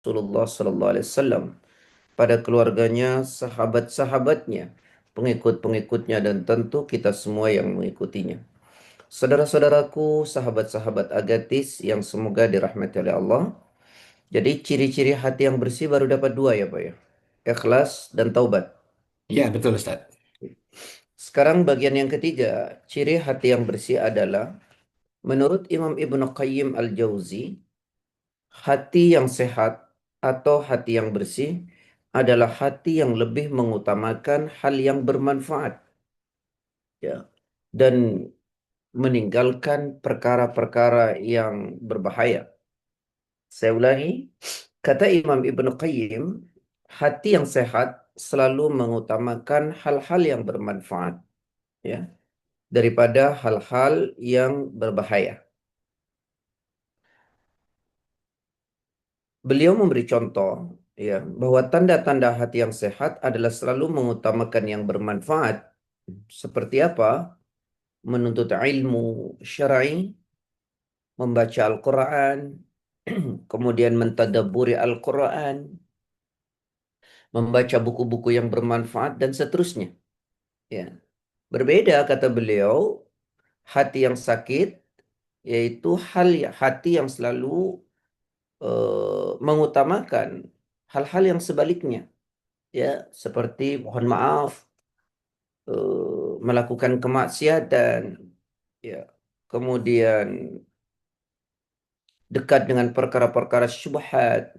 Rasulullah Sallallahu Alaihi Wasallam, pada keluarganya, sahabat-sahabatnya, pengikut-pengikutnya, dan tentu kita semua yang mengikutinya. Saudara-saudaraku, sahabat-sahabat Agatis yang semoga dirahmati oleh Allah. Jadi ciri-ciri hati yang bersih baru dapat dua ya Pak ya. Ikhlas dan taubat. Iya, betul Ustaz. Sekarang bagian yang ketiga, ciri hati yang bersih adalah menurut Imam Ibnu Qayyim Al-Jauzi, hati yang sehat atau hati yang bersih adalah hati yang lebih mengutamakan hal yang bermanfaat, ya, dan meninggalkan perkara-perkara yang berbahaya. Saya ulangi, kata Imam Ibnu Qayyim, hati yang sehat selalu mengutamakan hal-hal yang bermanfaat, ya, daripada hal-hal yang berbahaya. Beliau memberi contoh, ya, bahwa tanda-tanda hati yang sehat adalah selalu mengutamakan yang bermanfaat. Seperti apa? Menuntut ilmu syar'i, membaca Al-Quran, kemudian mentadabburi Al-Quran, membaca buku-buku yang bermanfaat, dan seterusnya. Ya. Berbeda, kata beliau, hati yang sakit, yaitu hati yang selalu mengutamakan hal-hal yang sebaliknya. Ya, seperti mohon maaf, melakukan kemaksiatan, ya, kemudian dekat dengan perkara-perkara syubhat,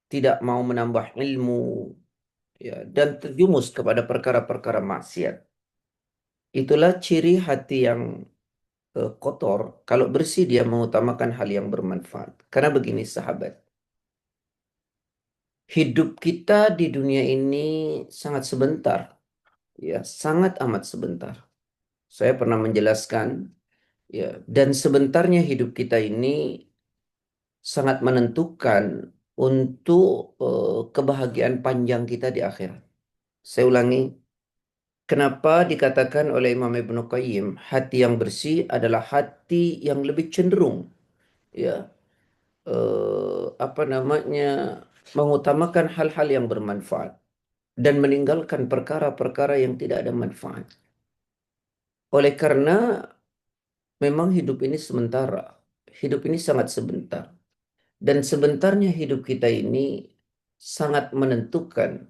tidak mau menambah ilmu, ya, dan terjumus kepada perkara-perkara maksiat. Itulah ciri hati yang kotor. Kalau bersih dia mengutamakan hal yang bermanfaat. Karena begini sahabat, hidup kita di dunia ini sangat sebentar, ya, sangat amat sebentar. Saya pernah menjelaskan, ya, dan sebentarnya hidup kita ini sangat menentukan untuk kebahagiaan panjang kita di akhirat. Saya ulangi, kenapa dikatakan oleh Imam Ibnu Qayyim, hati yang bersih adalah hati yang lebih cenderung, ya, apa namanya, mengutamakan hal-hal yang bermanfaat dan meninggalkan perkara-perkara yang tidak ada manfaat. Oleh karena memang hidup ini sementara, hidup ini sangat sebentar. Dan sebentarnya hidup kita ini sangat menentukan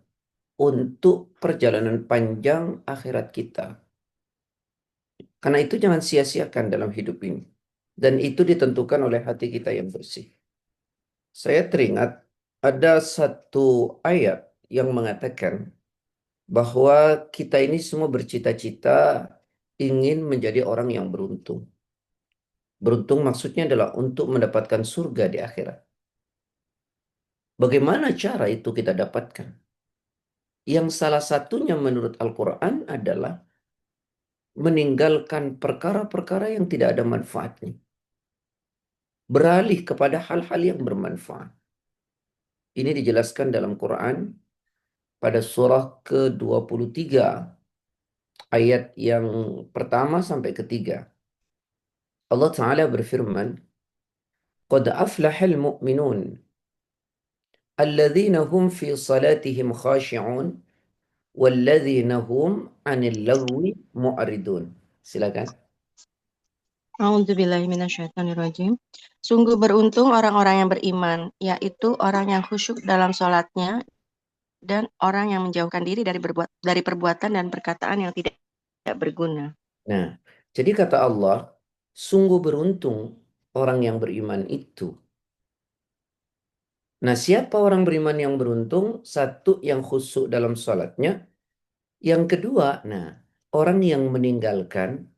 untuk perjalanan panjang akhirat kita. Karena itu jangan sia-siakan dalam hidup ini. Dan itu ditentukan oleh hati kita yang bersih. Saya teringat ada satu ayat yang mengatakan bahwa kita ini semua bercita-cita ingin menjadi orang yang beruntung. Beruntung maksudnya adalah untuk mendapatkan surga di akhirat. Bagaimana cara itu kita dapatkan? Yang salah satunya menurut Al-Quran adalah meninggalkan perkara-perkara yang tidak ada manfaatnya. Beralih kepada hal-hal yang bermanfaat. Ini dijelaskan dalam Quran pada surah ke-23 ayat yang pertama sampai ketiga. Allah Ta'ala berfirman, "Qad aflahal mu'minun, alladzina hum fi salatihim khashi'un, walladzina hum 'anil lagwi mu'ridun." Silakan. A'udzubillahiminasyaitonirrajim. Sungguh beruntung orang-orang yang beriman, yaitu orang yang khusyuk dalam sholatnya dan orang yang menjauhkan diri dari perbuatan dan perkataan yang tidak berguna. Nah, jadi kata Allah, sungguh beruntung orang yang beriman itu. Nah, siapa orang beriman yang beruntung? Satu, yang khusyuk dalam sholatnya. Yang kedua, nah, orang yang meninggalkan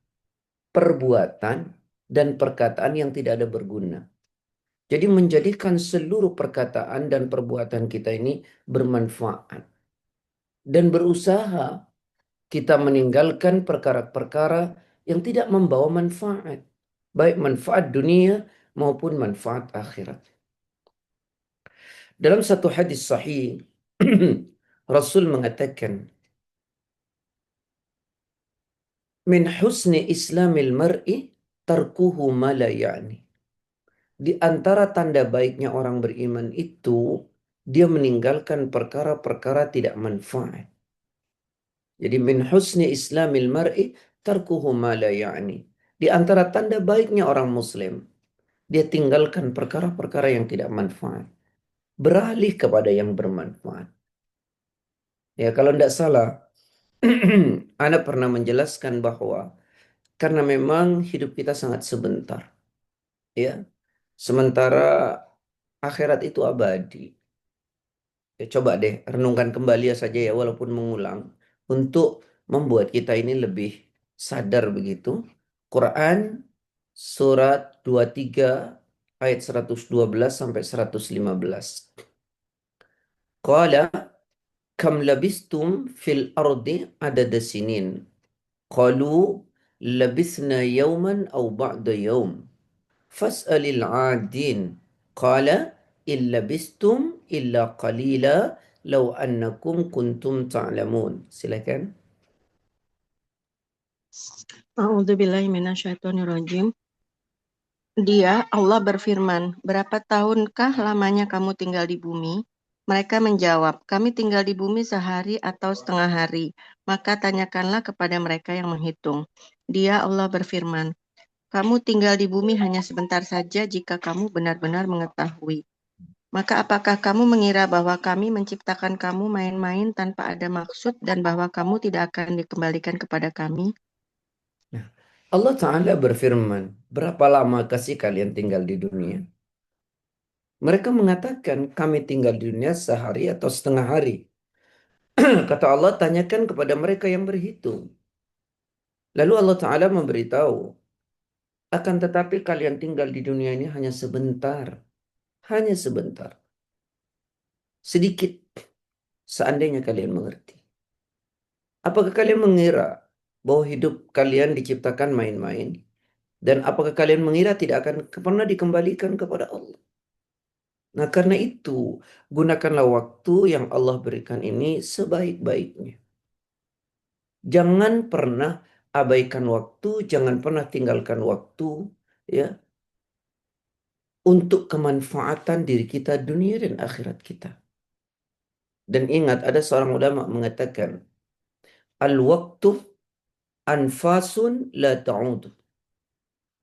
perbuatan dan perkataan yang tidak ada berguna. Jadi menjadikan seluruh perkataan dan perbuatan kita ini bermanfaat. Dan berusaha kita meninggalkan perkara-perkara yang tidak membawa manfaat. Baik manfaat dunia maupun manfaat akhirat. Dalam satu hadis sahih, Rasul mengatakan, "Min husni islamil mar'i tarkuhu ma la ya'ni." Di antara tanda baiknya orang beriman itu, dia meninggalkan perkara-perkara tidak manfaat. Jadi min husni islamil mar'i tarkuhu ma la ya'ni. Di antara tanda baiknya orang muslim, dia tinggalkan perkara-perkara yang tidak manfaat. Beralih kepada yang bermanfaat. Ya, kalau tidak salah, Ana pernah menjelaskan bahwa karena memang hidup kita sangat sebentar, ya. Sementara akhirat itu abadi. Ya, coba deh renungkan kembali ya saja ya, walaupun mengulang, untuk membuat kita ini lebih sadar begitu. Quran surat 23 ayat 112 sampai 115. Qala kam labistum fil ardi adada sinin. Qalu labithna yawman aw ba'da yawm. Fas'alil 'adin. Qala illa bistum illa qalila law annakum kuntum ta'lamun. Silakan. A'udzubillahi minasyaitonirrajim. Dia, Allah berfirman, berapa tahunkah lamanya kamu tinggal di bumi? Mereka menjawab, kami tinggal di bumi sehari atau setengah hari. Maka tanyakanlah kepada mereka yang menghitung. Dia, Allah berfirman, kamu tinggal di bumi hanya sebentar saja jika kamu benar-benar mengetahui. Maka apakah kamu mengira bahwa kami menciptakan kamu main-main tanpa ada maksud dan bahwa kamu tidak akan dikembalikan kepada kami? Nah, Allah Ta'ala berfirman, berapa lama kasih kalian tinggal di dunia? Mereka mengatakan kami tinggal di dunia sehari atau setengah hari. Kata Allah, tanyakan kepada mereka yang berhitung. Lalu Allah Ta'ala memberitahu, akan tetapi kalian tinggal di dunia ini hanya sebentar. Hanya sebentar. Sedikit seandainya kalian mengerti. Apakah kalian mengira bahwa hidup kalian diciptakan main-main? Dan apakah kalian mengira tidak akan pernah dikembalikan kepada Allah? Nah, karena itu, gunakanlah waktu yang Allah berikan ini sebaik-baiknya. Jangan pernah abaikan waktu, jangan pernah tinggalkan waktu, ya, untuk kemanfaatan diri kita, dunia dan akhirat kita. Dan ingat, ada seorang ulama mengatakan, al-waktu anfasun la ta'ud.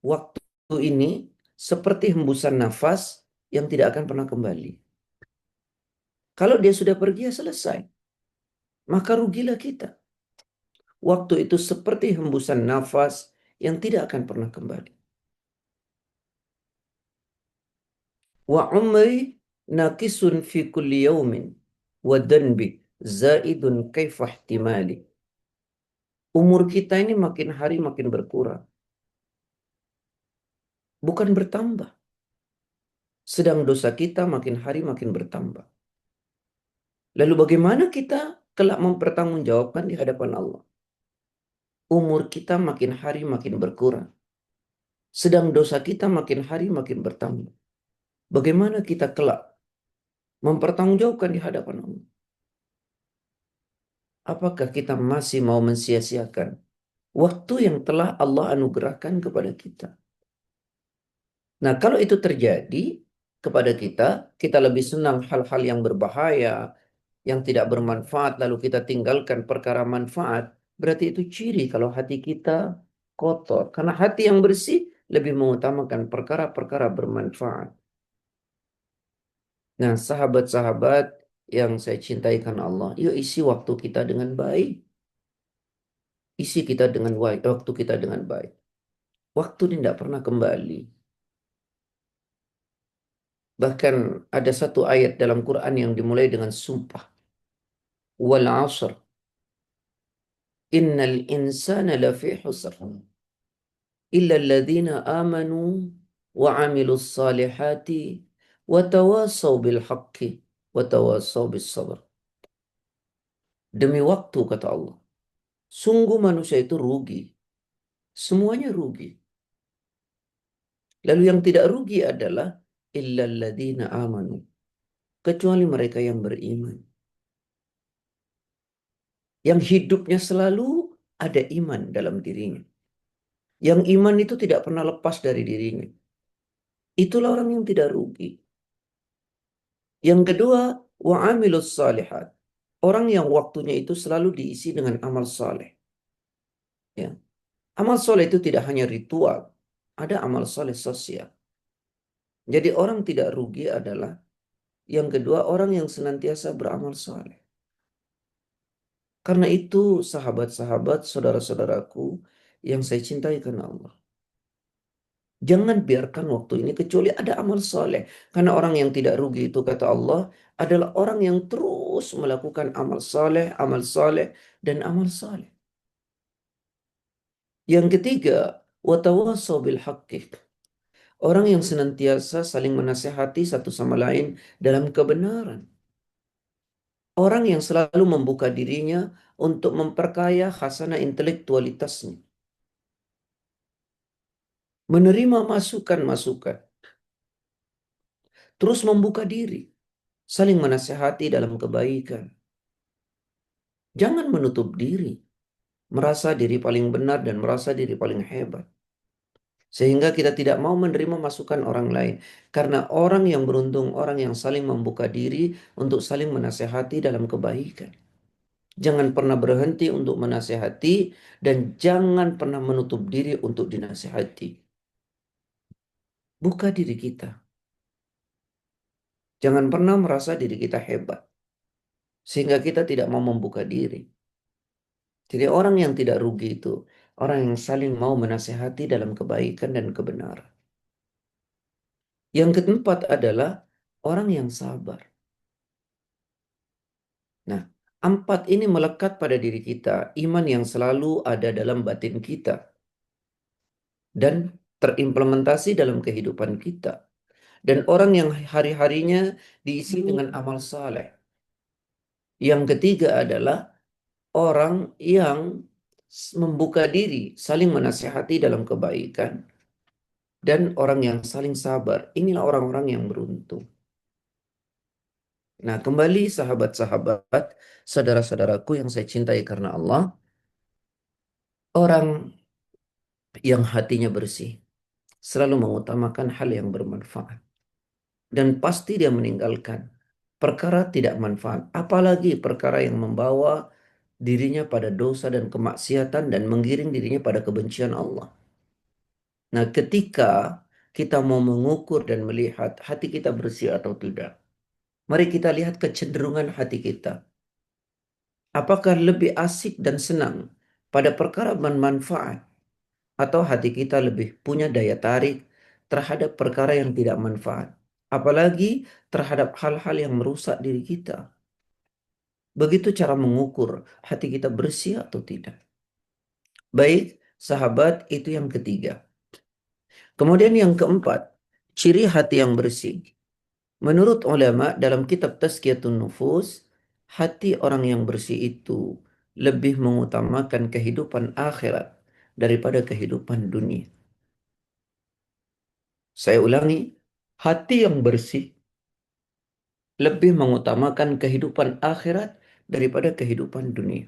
Waktu ini seperti hembusan nafas yang tidak akan pernah kembali. Kalau dia sudah pergi, ya selesai. Maka rugilah kita. Waktu itu seperti hembusan nafas yang tidak akan pernah kembali. Wa umri naqisun fi kulli yawmin wa danbi zaidun kaifa ihtimali. Umur kita ini makin hari makin berkurang, bukan bertambah. Sedang dosa kita makin hari makin bertambah. Lalu bagaimana kita kelak mempertanggungjawabkan di hadapan Allah? Umur kita makin hari makin berkurang. Sedang dosa kita makin hari makin bertambah. Bagaimana kita kelak mempertanggungjawabkan di hadapan Allah? Apakah kita masih mau mensia-siakan waktu yang telah Allah anugerahkan kepada kita? Nah, kalau itu terjadi kepada kita, kita lebih senang hal-hal yang berbahaya, yang tidak bermanfaat, lalu kita tinggalkan perkara manfaat, berarti itu ciri kalau hati kita kotor. Karena hati yang bersih lebih mengutamakan perkara-perkara bermanfaat. Nah, sahabat-sahabat yang saya cintai karena Allah, yuk isi waktu kita dengan baik. Isi kita dengan waktu kita dengan baik. Waktu tidak pernah kembali. Bahkan ada satu ayat dalam Quran yang dimulai dengan sumpah. Wal asr. Innal insana lafi husr. Illa alladhina amanu wa amilus salihati wa tawasaw bil haqqi wa tawasaw bis sabr. Demi waktu kata Allah. Sungguh manusia itu rugi. Semuanya rugi. Lalu yang tidak rugi adalah illa alladhina amanu. Kecuali mereka yang beriman. Yang hidupnya selalu ada iman dalam dirinya. Yang iman itu tidak pernah lepas dari dirinya. Itulah orang yang tidak rugi. Yang kedua, wa amilus salihat. Orang yang waktunya itu selalu diisi dengan amal soleh. Ya. Amal soleh itu tidak hanya ritual, ada amal soleh sosial. Jadi orang tidak rugi adalah yang kedua orang yang senantiasa beramal soleh. Karena itu sahabat-sahabat, saudara-saudaraku yang saya cintai karena Allah. Jangan biarkan waktu ini kecuali ada amal soleh. Karena orang yang tidak rugi itu kata Allah adalah orang yang terus melakukan amal soleh, dan amal soleh. Yang ketiga, watawassaw bil haqqi. Orang yang senantiasa saling menasehati satu sama lain dalam kebenaran. Orang yang selalu membuka dirinya untuk memperkaya khasanah intelektualitasnya. Menerima masukan-masukan. Terus membuka diri. Saling menasehati dalam kebaikan. Jangan menutup diri. Merasa diri paling benar dan merasa diri paling hebat. Sehingga kita tidak mau menerima masukan orang lain. Karena orang yang beruntung, orang yang saling membuka diri untuk saling menasehati dalam kebaikan. Jangan pernah berhenti untuk menasehati dan jangan pernah menutup diri untuk dinasehati. Buka diri kita. Jangan pernah merasa diri kita hebat. Sehingga kita tidak mau membuka diri. Jadi orang yang tidak rugi itu orang yang saling mau menasehati dalam kebaikan dan kebenaran. Yang keempat adalah orang yang sabar. Nah, empat ini melekat pada diri kita, iman yang selalu ada dalam batin kita dan terimplementasi dalam kehidupan kita. Dan orang yang hari-harinya diisi dengan amal saleh. Yang ketiga adalah orang yang membuka diri, saling menasihati dalam kebaikan, dan orang yang saling sabar. Inilah orang-orang yang beruntung. Nah, kembali sahabat-sahabat, saudara-saudaraku yang saya cintai karena Allah, orang yang hatinya bersih selalu mengutamakan hal yang bermanfaat. Dan pasti dia meninggalkan perkara tidak manfaat, apalagi perkara yang membawa dirinya pada dosa dan kemaksiatan dan menggiring dirinya pada kebencian Allah. Nah, ketika kita mau mengukur dan melihat hati kita bersih atau tidak, mari kita lihat kecenderungan hati kita. Apakah lebih asik dan senang pada perkara bermanfaat atau hati kita lebih punya daya tarik terhadap perkara yang tidak manfaat, apalagi terhadap hal-hal yang merusak diri kita. Begitu cara mengukur hati kita bersih atau tidak. Baik, sahabat, itu yang ketiga. Kemudian yang keempat, ciri hati yang bersih. Menurut ulama dalam kitab Tazkiyatun Nufus, hati orang yang bersih itu lebih mengutamakan kehidupan akhirat daripada kehidupan dunia. Saya ulangi, hati yang bersih lebih mengutamakan kehidupan akhirat daripada kehidupan dunia.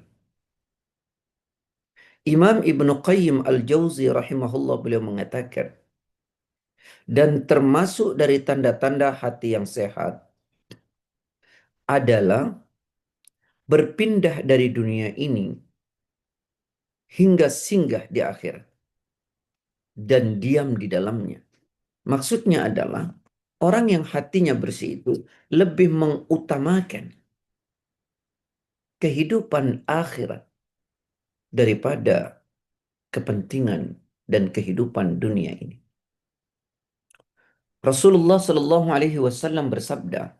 Imam Ibnu Qayyim Al-Jauzi rahimahullah beliau mengatakan, dan termasuk dari tanda-tanda hati yang sehat adalah berpindah dari dunia ini hingga singgah di akhirat dan diam di dalamnya. Maksudnya adalah orang yang hatinya bersih itu lebih mengutamakan kehidupan akhirat daripada kepentingan dan kehidupan dunia ini. Rasulullah Shallallahu Alaihi Wasallam bersabda,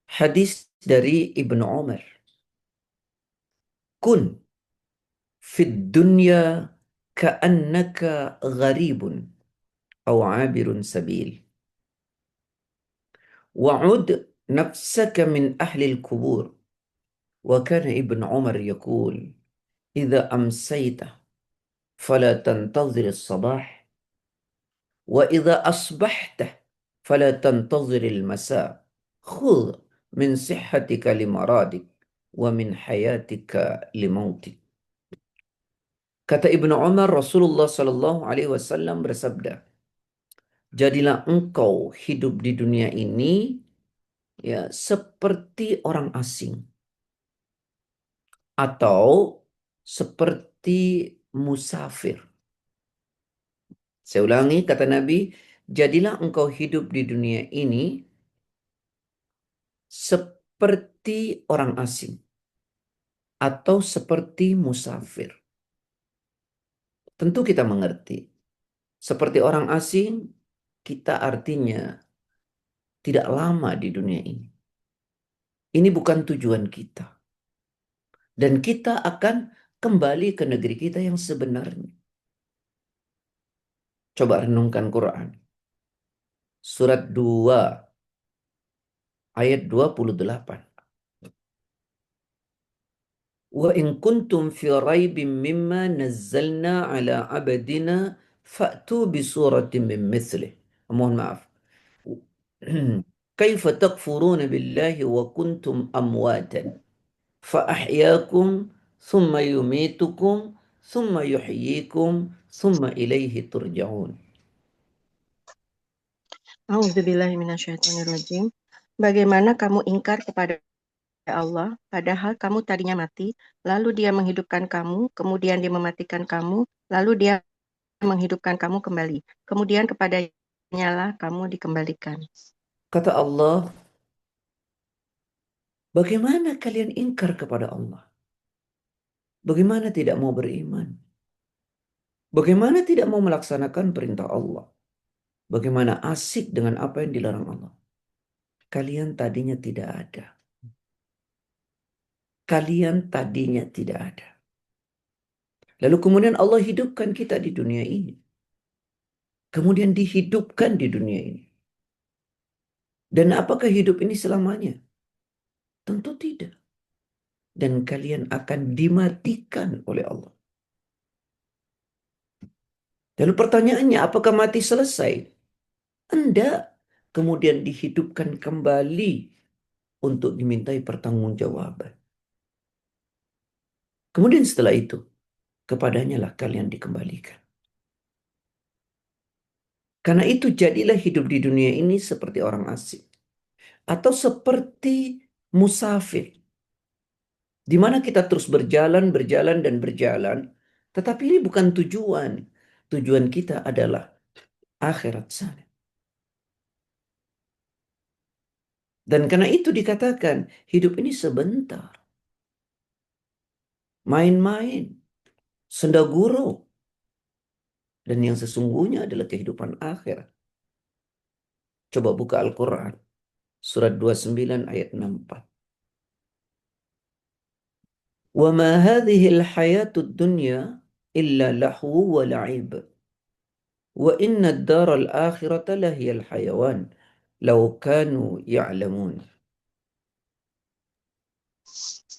hadis dari Ibnu Umar, kun fid dunya ka'annaka gharibun aw abirun sabil wa'ud nafsaka min ahli al-kubur. Wa kana Ibnu Umar yaqul idza amsayta fala tantazir as-sabah wa idza asbahta fala tantazir al-masa khudh min sihhatika limaradik wa min hayatika limautik. Kata Ibnu Umar, Rasulullah Sallallahu Alaihi Wasallam bersabda, Jadilah engkau hidup di dunia ini ya seperti orang asing atau seperti musafir. Saya ulangi kata Nabi, jadilah engkau hidup di dunia ini seperti orang asing atau seperti musafir. Tentu kita mengerti. Seperti orang asing, kita artinya tidak lama di dunia ini. Ini bukan tujuan kita. Dan kita akan kembali ke negeri kita yang sebenarnya. Coba renungkan Quran. Surat 2 ayat 28. Wa in kuntum fi raibin mimma nazzalna ala abadina fa'tu bi suratin min mithlih. Mohon maaf. Kaifa takfuruna billahi wa kuntum amwatan فأحياكم ثم يميتكم ثم يحييكم ثم إليه ترجعون. A'udzubillahiminasyaitonirrajim. Bagaimana kamu ingkar kepada Allah, padahal kamu tadinya mati, lalu Dia menghidupkan kamu, kemudian Dia mematikan kamu, lalu Dia menghidupkan kamu kembali. Kemudian kepadanya lah kamu dikembalikan. Kata Allah, bagaimana kalian ingkar kepada Allah? Bagaimana tidak mau beriman? Bagaimana tidak mau melaksanakan perintah Allah? Bagaimana asik dengan apa yang dilarang Allah? Kalian tadinya tidak ada. Kalian tadinya tidak ada. Lalu kemudian Allah hidupkan kita di dunia ini. Kemudian dihidupkan di dunia ini. Dan apakah hidup ini selamanya? Tentu tidak. Dan kalian akan dimatikan oleh Allah. Lalu pertanyaannya, apakah mati selesai? Tidak. Kemudian dihidupkan kembali untuk dimintai pertanggungjawaban. Kemudian setelah itu, kepadanya lah kalian dikembalikan. Karena itu jadilah hidup di dunia ini seperti orang asing. Atau seperti musafir. Di mana kita terus berjalan, berjalan, dan berjalan. Tetapi ini bukan tujuan. Tujuan kita adalah akhirat sana. Dan karena itu dikatakan hidup ini sebentar. Main-main, senda gurau. Dan yang sesungguhnya adalah kehidupan akhirat. Coba buka Al-Quran. Surat 29 ayat 64. وَمَا هَذِهِ الْحَيَاةُ الدُّنْيَا إِلَّا لَهْوٌ وَلَعِبٌ وَإِنَّ الدَّارَ الْآخِرَةَ لَهِيَ الْحَيَوَانُ لَوْ كَانُوا يَعْلَمُونَ.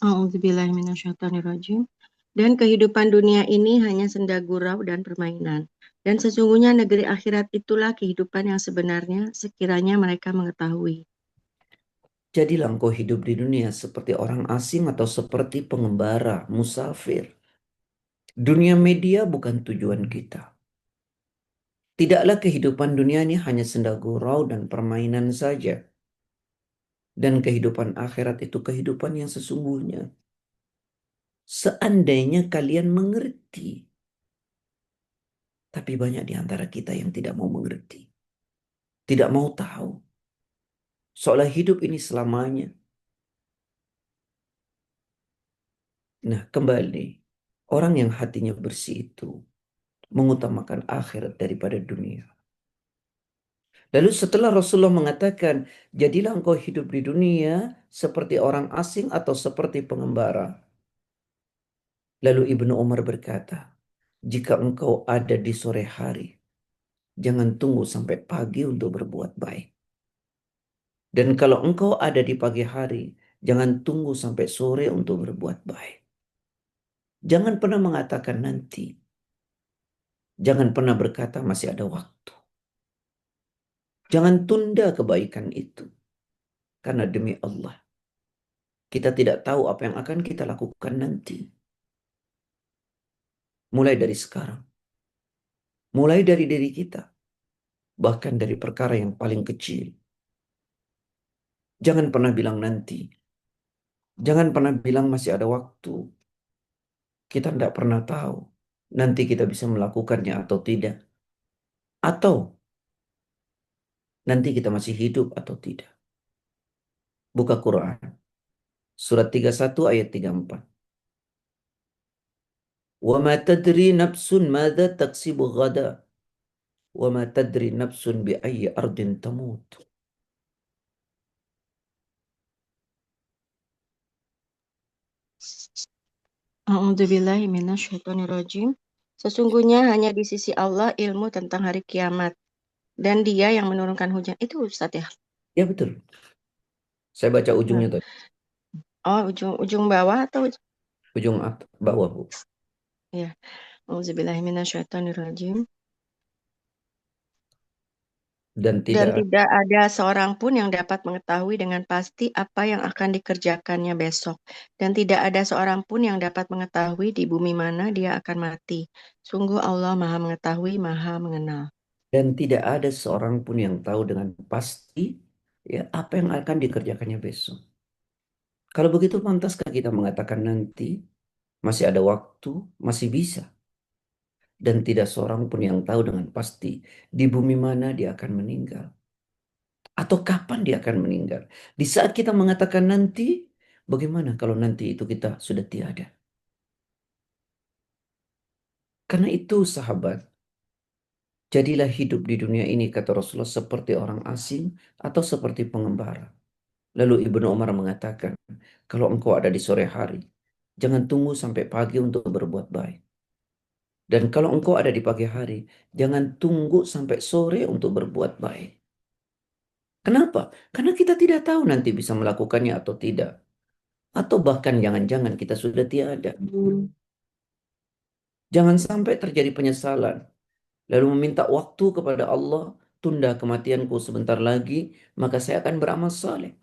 A'udzubillahiminasyaitonirrajim. Dan kehidupan dunia ini hanya senda gurau dan permainan. Dan sesungguhnya negeri akhirat itulah kehidupan yang sebenarnya sekiranya mereka mengetahui. Jadilah engkau hidup di dunia seperti orang asing atau seperti pengembara, musafir. Dunia media bukan tujuan kita. Tidaklah kehidupan dunia ini hanya senda gurau dan permainan saja. Dan kehidupan akhirat itu kehidupan yang sesungguhnya. Seandainya kalian mengerti. Tapi banyak di antara kita yang tidak mau mengerti. Tidak mau tahu. Seolah hidup ini selamanya. Nah, kembali. Orang yang hatinya bersih itu mengutamakan akhirat daripada dunia. Lalu setelah Rasulullah mengatakan, jadilah engkau hidup di dunia seperti orang asing atau seperti pengembara. Lalu Ibnu Umar berkata, jika engkau ada di sore hari, jangan tunggu sampai pagi untuk berbuat baik. Dan kalau engkau ada di pagi hari, jangan tunggu sampai sore untuk berbuat baik. Jangan pernah mengatakan nanti. Jangan pernah berkata masih ada waktu. Jangan tunda kebaikan itu. Karena demi Allah, kita tidak tahu apa yang akan kita lakukan nanti. Mulai dari sekarang. Mulai dari diri kita. bahkan dari perkara yang paling kecil. Jangan pernah bilang nanti. Jangan pernah bilang masih ada waktu. Kita tidak pernah tahu nanti kita bisa melakukannya atau tidak. Atau nanti kita masih hidup atau tidak. Buka Quran. Surat 31 ayat 34. وَمَا تَدْرِي نَفْسٌ مَاذَا تَكْسِبُ غَدًا وَمَا تَدْرِي نَفْسٌ بِأَيِّ أَرْضٍ تَمُوتُ. A'udzubillahi minasyaitonirrajim. Sesungguhnya hanya di sisi Allah ilmu tentang hari kiamat. Dan dia yang menurunkan hujan. Itu Ustadz ya? Ya betul. Saya baca Nah, ujungnya tadi. oh ujung bawah atau Ujung bawah, Bu. ya. A'udzubillahi minasyaitonirrajim. Dan Dan tidak tidak ada seorang pun yang dapat mengetahui dengan pasti apa yang akan dikerjakannya besok. Dan tidak ada seorang pun yang dapat mengetahui di bumi mana dia akan mati. Sungguh Allah Maha Mengetahui, Maha Mengenal. dan tidak ada seorang pun yang tahu dengan pasti ya apa yang akan dikerjakannya besok. Kalau begitu pantaskah kita mengatakan nanti masih ada waktu, masih bisa, dan tidak seorang pun yang tahu dengan pasti di bumi mana dia akan meninggal atau kapan dia akan meninggal. Di saat kita mengatakan nanti, bagaimana kalau nanti itu kita sudah tiada? Karena itu sahabat, jadilah hidup di dunia ini kata Rasulullah seperti orang asing atau seperti pengembara. Lalu Ibnu Umar mengatakan, kalau engkau ada di sore hari, jangan tunggu sampai pagi untuk berbuat baik. Dan kalau engkau ada di pagi hari, jangan tunggu sampai sore untuk berbuat baik. Kenapa? Karena kita tidak tahu nanti bisa melakukannya atau tidak. Atau bahkan jangan-jangan kita sudah tiada. Jangan sampai terjadi penyesalan. Lalu meminta waktu kepada Allah, tunda kematianku sebentar lagi, maka saya akan beramal saleh.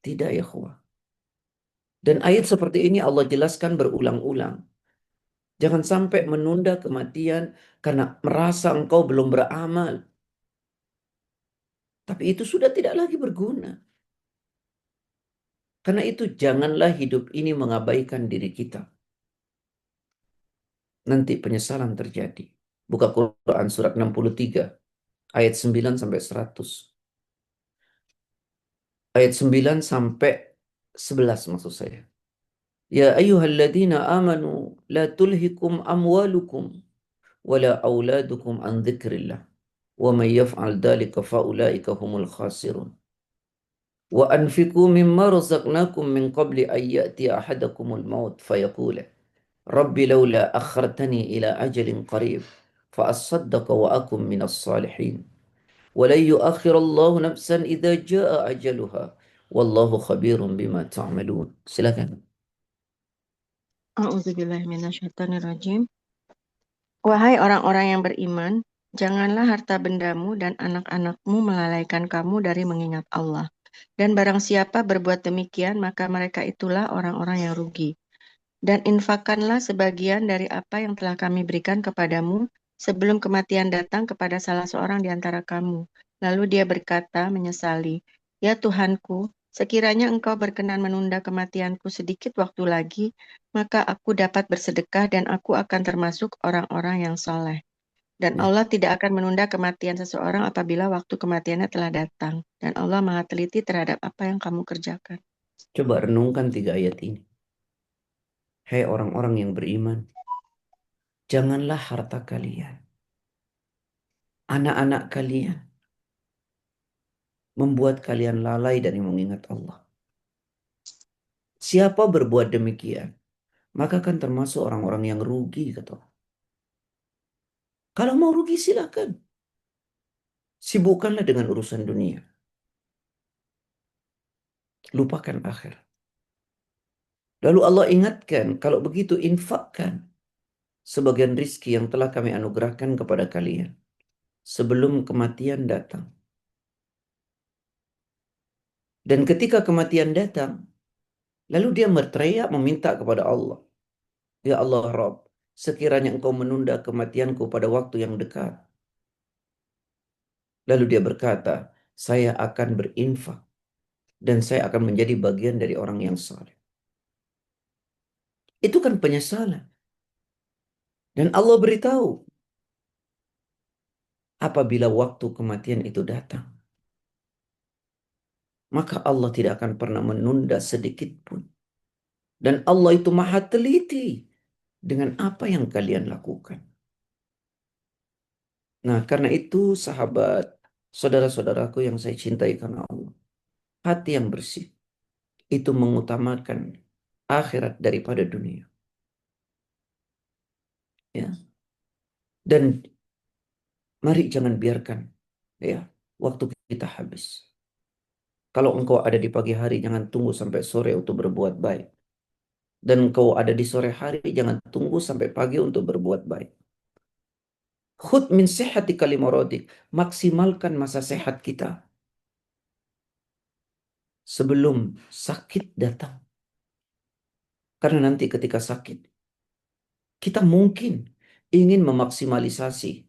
Tidak ya khuwah. Dan ayat seperti ini Allah jelaskan berulang-ulang. Jangan sampai menunda kematian karena merasa engkau belum beramal. Tapi itu sudah tidak lagi berguna. Karena itu janganlah hidup ini mengabaikan diri kita. Nanti penyesalan terjadi. Buka Quran surat 63 ayat 9 sampai 100. Ayat 9 sampai 11 maksud saya. Ya ayyuhalladzina amanu la tulhikum amwalukum wala auladukum an dzikrillah wa may yaf'al dzalika faulaika humul khasirun. Wa anfiqu mimma razaqnakum min qabli an ya'ti ahadakumul maut fayaqula Rabbi laula akhartani ila ajalin qarib fa asaddaqa wa akum minas salihin. ولن يؤخر الله نفسا إذا جاء أجلها والله خبير بما تعملون. Silakan. A'udzubillahi minasyaitonirrajim. Wahai orang-orang yang beriman, janganlah harta bendamu dan anak-anakmu melalaikan kamu dari mengingat Allah. Dan barang siapa berbuat demikian, maka mereka itulah orang-orang yang rugi. Dan infakkanlah sebagian dari apa yang telah kami berikan kepadamu sebelum kematian datang kepada salah seorang di antara kamu. Lalu dia berkata, menyesali, "Ya Tuhanku, sekiranya Engkau berkenan menunda kematianku sedikit waktu lagi, maka aku dapat bersedekah dan aku akan termasuk orang-orang yang soleh." Dan Ya, Allah tidak akan menunda kematian seseorang apabila waktu kematiannya telah datang. Dan Allah Maha Teliti terhadap apa yang kamu kerjakan. coba renungkan tiga ayat ini. Hai orang-orang yang beriman, janganlah harta kalian, anak-anak kalian membuat kalian lalai dari mengingat Allah. Siapa berbuat demikian, maka akan termasuk orang-orang yang rugi, kata Allah. Kalau mau rugi silakan. Sibukkanlah dengan urusan dunia. Lupakan akhir. Lalu Allah ingatkan, kalau begitu infakkan sebagian rizki yang telah kami anugerahkan kepada kalian sebelum kematian datang. Dan ketika kematian datang, lalu dia berteriak meminta kepada Allah. Ya Allah Rabb, sekiranya engkau menunda kematianku pada waktu yang dekat. Lalu dia berkata, saya akan berinfak dan saya akan menjadi bagian dari orang yang saleh. Itu kan penyesalan. Dan Allah beritahu, apabila waktu kematian itu datang, maka Allah tidak akan pernah menunda sedikit pun. Dan Allah itu maha teliti dengan apa yang kalian lakukan. Nah, karena itu sahabat, saudara-saudaraku yang saya cintai karena Allah, hati yang bersih itu mengutamakan akhirat daripada dunia. Ya. Dan mari jangan biarkan ya waktu kita habis. Kalau engkau ada di pagi hari, jangan tunggu sampai sore untuk berbuat baik. Dan engkau ada di sore hari, jangan tunggu sampai pagi untuk berbuat baik. Khud min sihhatika limaradik. Maksimalkan masa sehat kita sebelum sakit datang. Karena nanti ketika sakit, kita mungkin ingin memaksimalisasi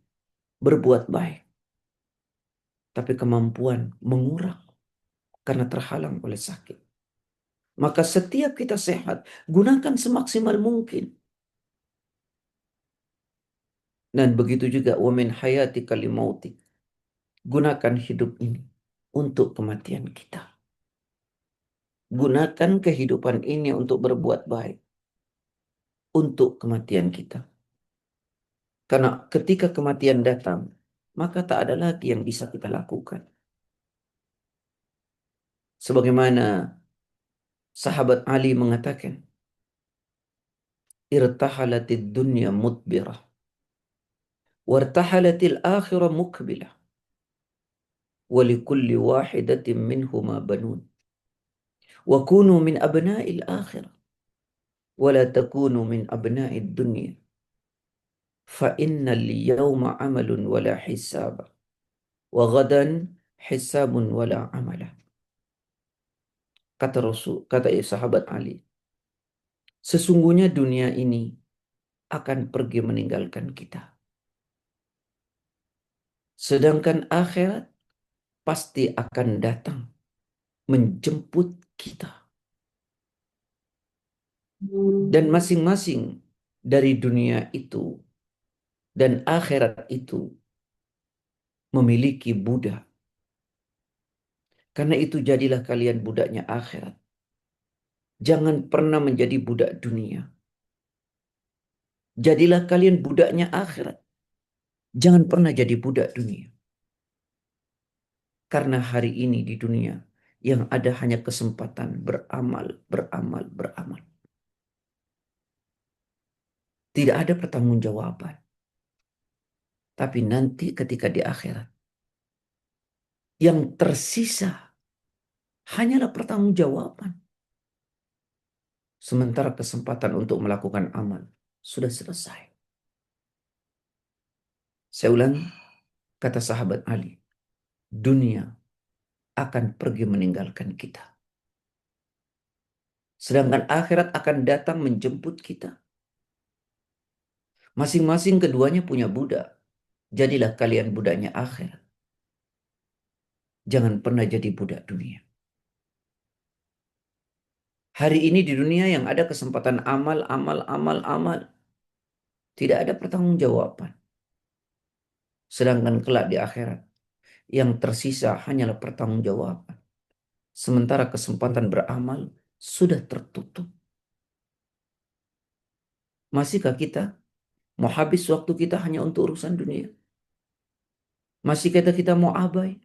berbuat baik. Tapi kemampuan mengurang karena terhalang oleh sakit. Maka setiap kita sehat, gunakan semaksimal mungkin. Dan begitu juga wa min hayatika limautik. Gunakan hidup ini untuk kematian kita. Gunakan kehidupan ini untuk berbuat baik. Untuk kematian kita. Karena ketika kematian datang, maka tak ada lagi yang bisa kita lakukan. Sebagaimana sahabat Ali mengatakan, irtahalatid dunya mudbirah. Wartahalatil akhirah mukbilah. ولكل واحدة منهما بنون وكونوا من أبناء الآخرة ولا تكونوا من أبناء الدنيا فإن اليوم عمل ولا حساب وغدا حساب ولا عمل. Kata sahabat Ali, sesungguhnya dunia ini akan pergi meninggalkan kita, sedangkan akhirat pasti akan datang menjemput kita. Dan masing-masing dari dunia itu dan akhirat itu memiliki budak. Karena itu jadilah kalian budaknya akhirat. Jangan pernah menjadi budak dunia. Jadilah kalian budaknya akhirat. Jangan pernah jadi budak dunia. Karena hari ini di dunia yang ada hanya kesempatan beramal, beramal, beramal. Tidak ada pertanggungjawaban. Tapi nanti ketika di akhirat, yang tersisa hanyalah pertanggungjawaban. Sementara kesempatan untuk melakukan amal sudah selesai. Saya ulangi, kata sahabat Ali, dunia akan pergi meninggalkan kita. Sedangkan akhirat akan datang menjemput kita. Masing-masing keduanya punya budak. Jadilah kalian budaknya akhirat. Jangan pernah jadi budak dunia. Hari ini di dunia yang ada kesempatan amal, amal, amal, amal. Tidak ada pertanggungjawaban. Sedangkan kelak di akhirat, yang tersisa hanyalah pertanggungjawaban. Sementara kesempatan beramal sudah tertutup. Masihkah kita mau habis waktu kita hanya untuk urusan dunia? Masihkah kita mau abai?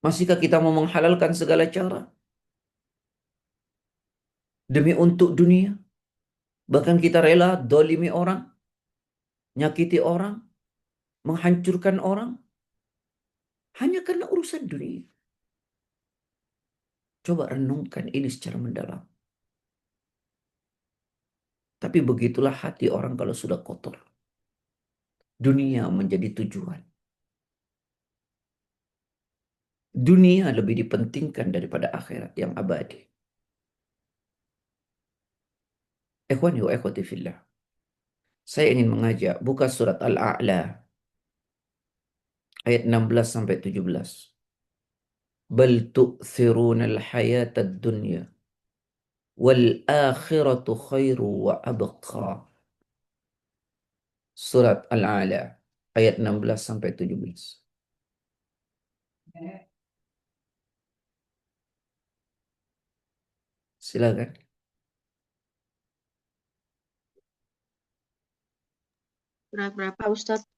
Masihkah kita mau menghalalkan segala cara demi untuk dunia? Bahkan kita rela dolimi orang, nyakiti orang, menghancurkan orang hanya karena urusan dunia. Coba renungkan ini secara mendalam. Tapi begitulah hati orang kalau sudah kotor. Dunia menjadi tujuan. Dunia lebih dipentingkan daripada akhirat yang abadi. Ikhwani wa ikhwati fillah. Saya ingin mengajak buka surat Al-A'la. ayat 16 sampai 17. Bal tu'thirunal hayatad dunya wal akhiratu khairu wa abqa. Surat Al-A'la ayat 16 sampai 17. Silakan. Surat berapa, Ustadz?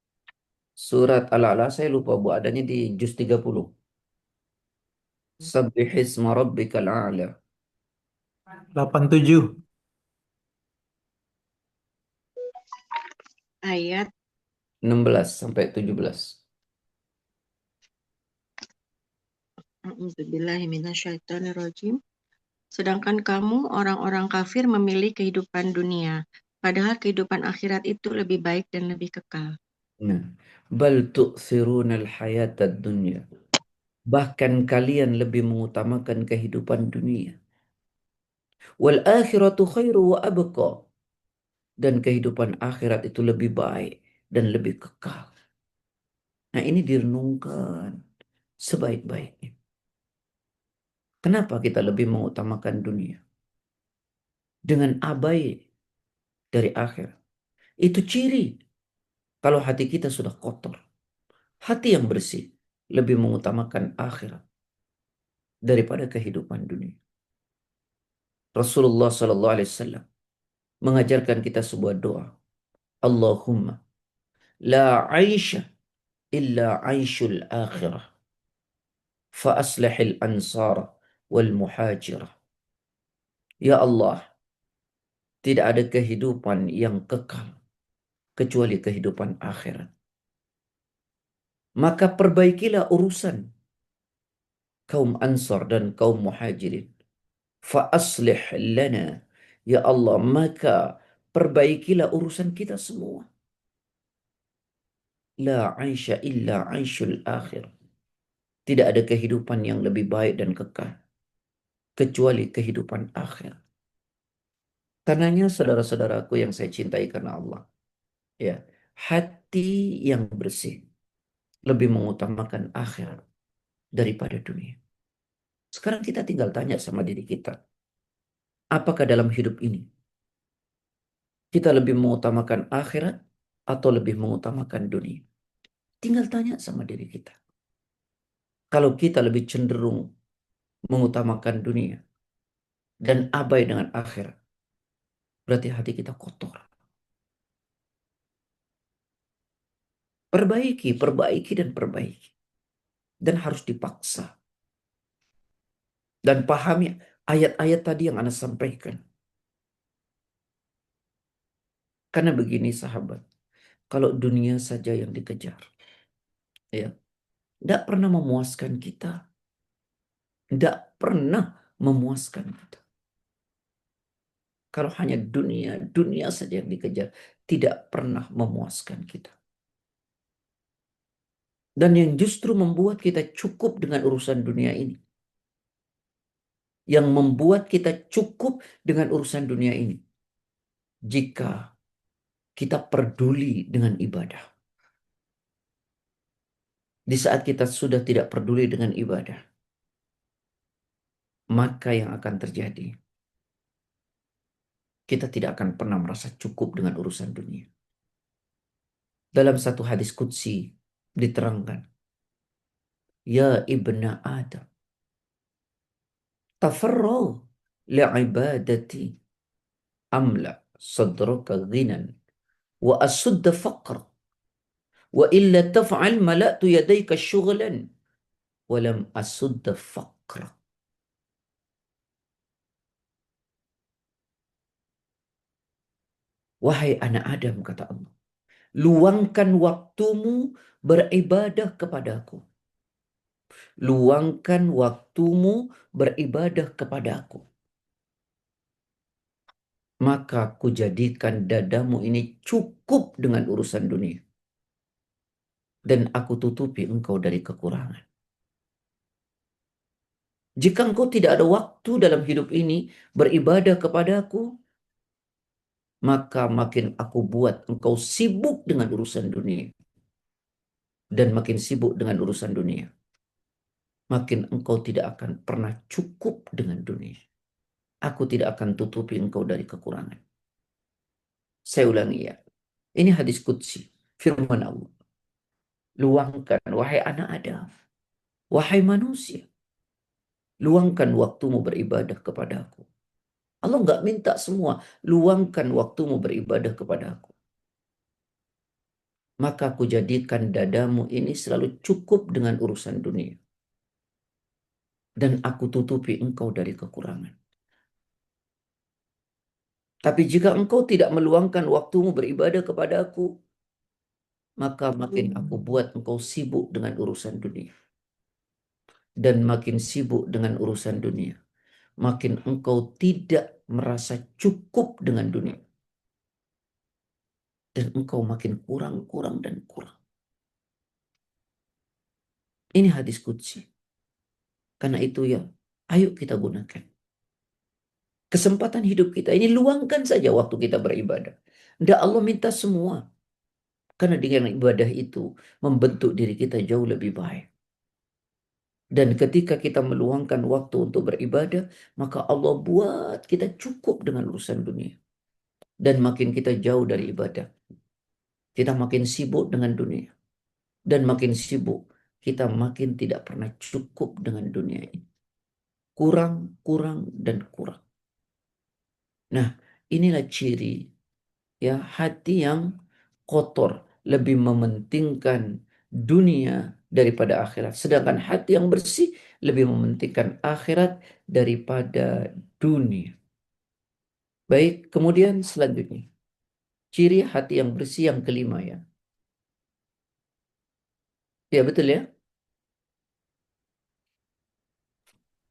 Surat Al-A'la saya lupa Bu, adanya di juz 30. Sabbihisma rabbikal a'la. 87. Ayat 16 sampai 17. A'udzubillahiminasyaitonirrajim. Sedangkan kamu orang-orang kafir memilih kehidupan dunia, padahal kehidupan akhirat itu lebih baik dan lebih kekal. Nah, bal tu'thirunal hayatad dunya. Bahkan kalian lebih mengutamakan kehidupan dunia. Wal akhiratu khairu wa abqa. Dan kehidupan akhirat itu lebih baik dan lebih kekal. Nah, ini direnungkan sebaik-baiknya. Kenapa kita lebih mengutamakan dunia? Dengan abai dari akhirat. Itu ciri kalau hati kita sudah kotor. Hati yang bersih lebih mengutamakan akhirat daripada kehidupan dunia. Rasulullah Sallallahu Alaihi Wasallam mengajarkan kita sebuah doa. Allahumma la aisha illa aishul akhirah. Fa aslihil ansara wal muhajirah. Ya Allah, tidak ada kehidupan yang kekal kecuali kehidupan akhirat. Maka perbaikilah urusan kaum Ansar dan kaum Muhajirin. Fa aslih lana, ya Allah, maka perbaikilah urusan kita semua. La aisha illa aishul akhir. Tidak ada kehidupan yang lebih baik dan kekal kecuali kehidupan akhir. Karenanya saudara-saudaraku yang saya cintai karena Allah, ya, hati yang bersih lebih mengutamakan akhirat daripada dunia. Sekarang kita tinggal tanya sama diri kita, apakah dalam hidup ini kita lebih mengutamakan akhirat atau lebih mengutamakan dunia? Tinggal tanya sama diri kita. Kalau kita lebih cenderung mengutamakan dunia dan abai dengan akhirat, berarti hati kita kotor. Perbaiki, perbaiki, dan perbaiki. Dan harus dipaksa. Dan pahami ayat-ayat tadi yang Anda sampaikan. Karena begini sahabat, kalau dunia saja yang dikejar, ya, tidak pernah memuaskan kita. Tidak pernah memuaskan kita. Kalau hanya dunia, dunia saja yang dikejar, tidak pernah memuaskan kita. Dan yang justru membuat kita cukup dengan urusan dunia ini, yang membuat kita cukup dengan urusan dunia ini, jika kita peduli dengan ibadah. Di saat kita sudah tidak peduli dengan ibadah, maka yang akan terjadi, kita tidak akan pernah merasa cukup dengan urusan dunia. Dalam satu hadis qudsi diterangkan, Ya ibna Adam, tafarraw li'ibadati amla sadraka ghinan wa asudda faqr wa illa taf'al mala'tu yadayka syughlan wa lam asudda faqr. Wahai anak Adam, kata Allah, luangkan waktumu beribadah kepadaku. Luangkan waktumu beribadah kepadaku. Maka kujadikan dadamu ini cukup dengan urusan dunia. Dan aku tutupi engkau dari kekurangan. Jika engkau tidak ada waktu dalam hidup ini beribadah kepadaku, maka makin aku buat engkau sibuk dengan urusan dunia. dan makin sibuk dengan urusan dunia, makin engkau tidak akan pernah cukup dengan dunia. Aku tidak akan tutupi engkau dari kekurangan. Saya ulangi ya. Ini hadis qudsi, firman Allah. Luangkan, wahai anak Adam, wahai manusia, luangkan waktumu beribadah kepadaku. Allah nggak minta semua, luangkan waktumu beribadah kepadaku. Maka aku jadikan dadamu ini selalu cukup dengan urusan dunia. Dan aku tutupi engkau dari kekurangan. Tapi jika engkau tidak meluangkan waktumu beribadah kepadaku, maka makin aku buat engkau sibuk dengan urusan dunia. Dan makin sibuk dengan urusan dunia, makin engkau tidak merasa cukup dengan dunia. Dan engkau makin kurang, kurang, dan kurang. Ini hadis qudsi. Karena itu ya, ayo kita gunakan. Kesempatan hidup kita ini luangkan saja waktu kita beribadah. Tidak Allah minta semua. Karena dengan ibadah itu membentuk diri kita jauh lebih baik. Dan ketika kita meluangkan waktu untuk beribadah, maka Allah buat kita cukup dengan urusan dunia. Dan makin kita jauh dari ibadah, kita makin sibuk dengan dunia. Dan makin sibuk, kita makin tidak pernah cukup dengan dunia ini. Kurang, kurang, dan kurang. Nah, inilah ciri ya hati yang kotor, lebih mementingkan dunia daripada akhirat. Sedangkan hati yang bersih lebih mementingkan akhirat daripada dunia. Baik, kemudian selanjutnya. Ciri hati yang bersih yang kelima ya. Ya betul ya.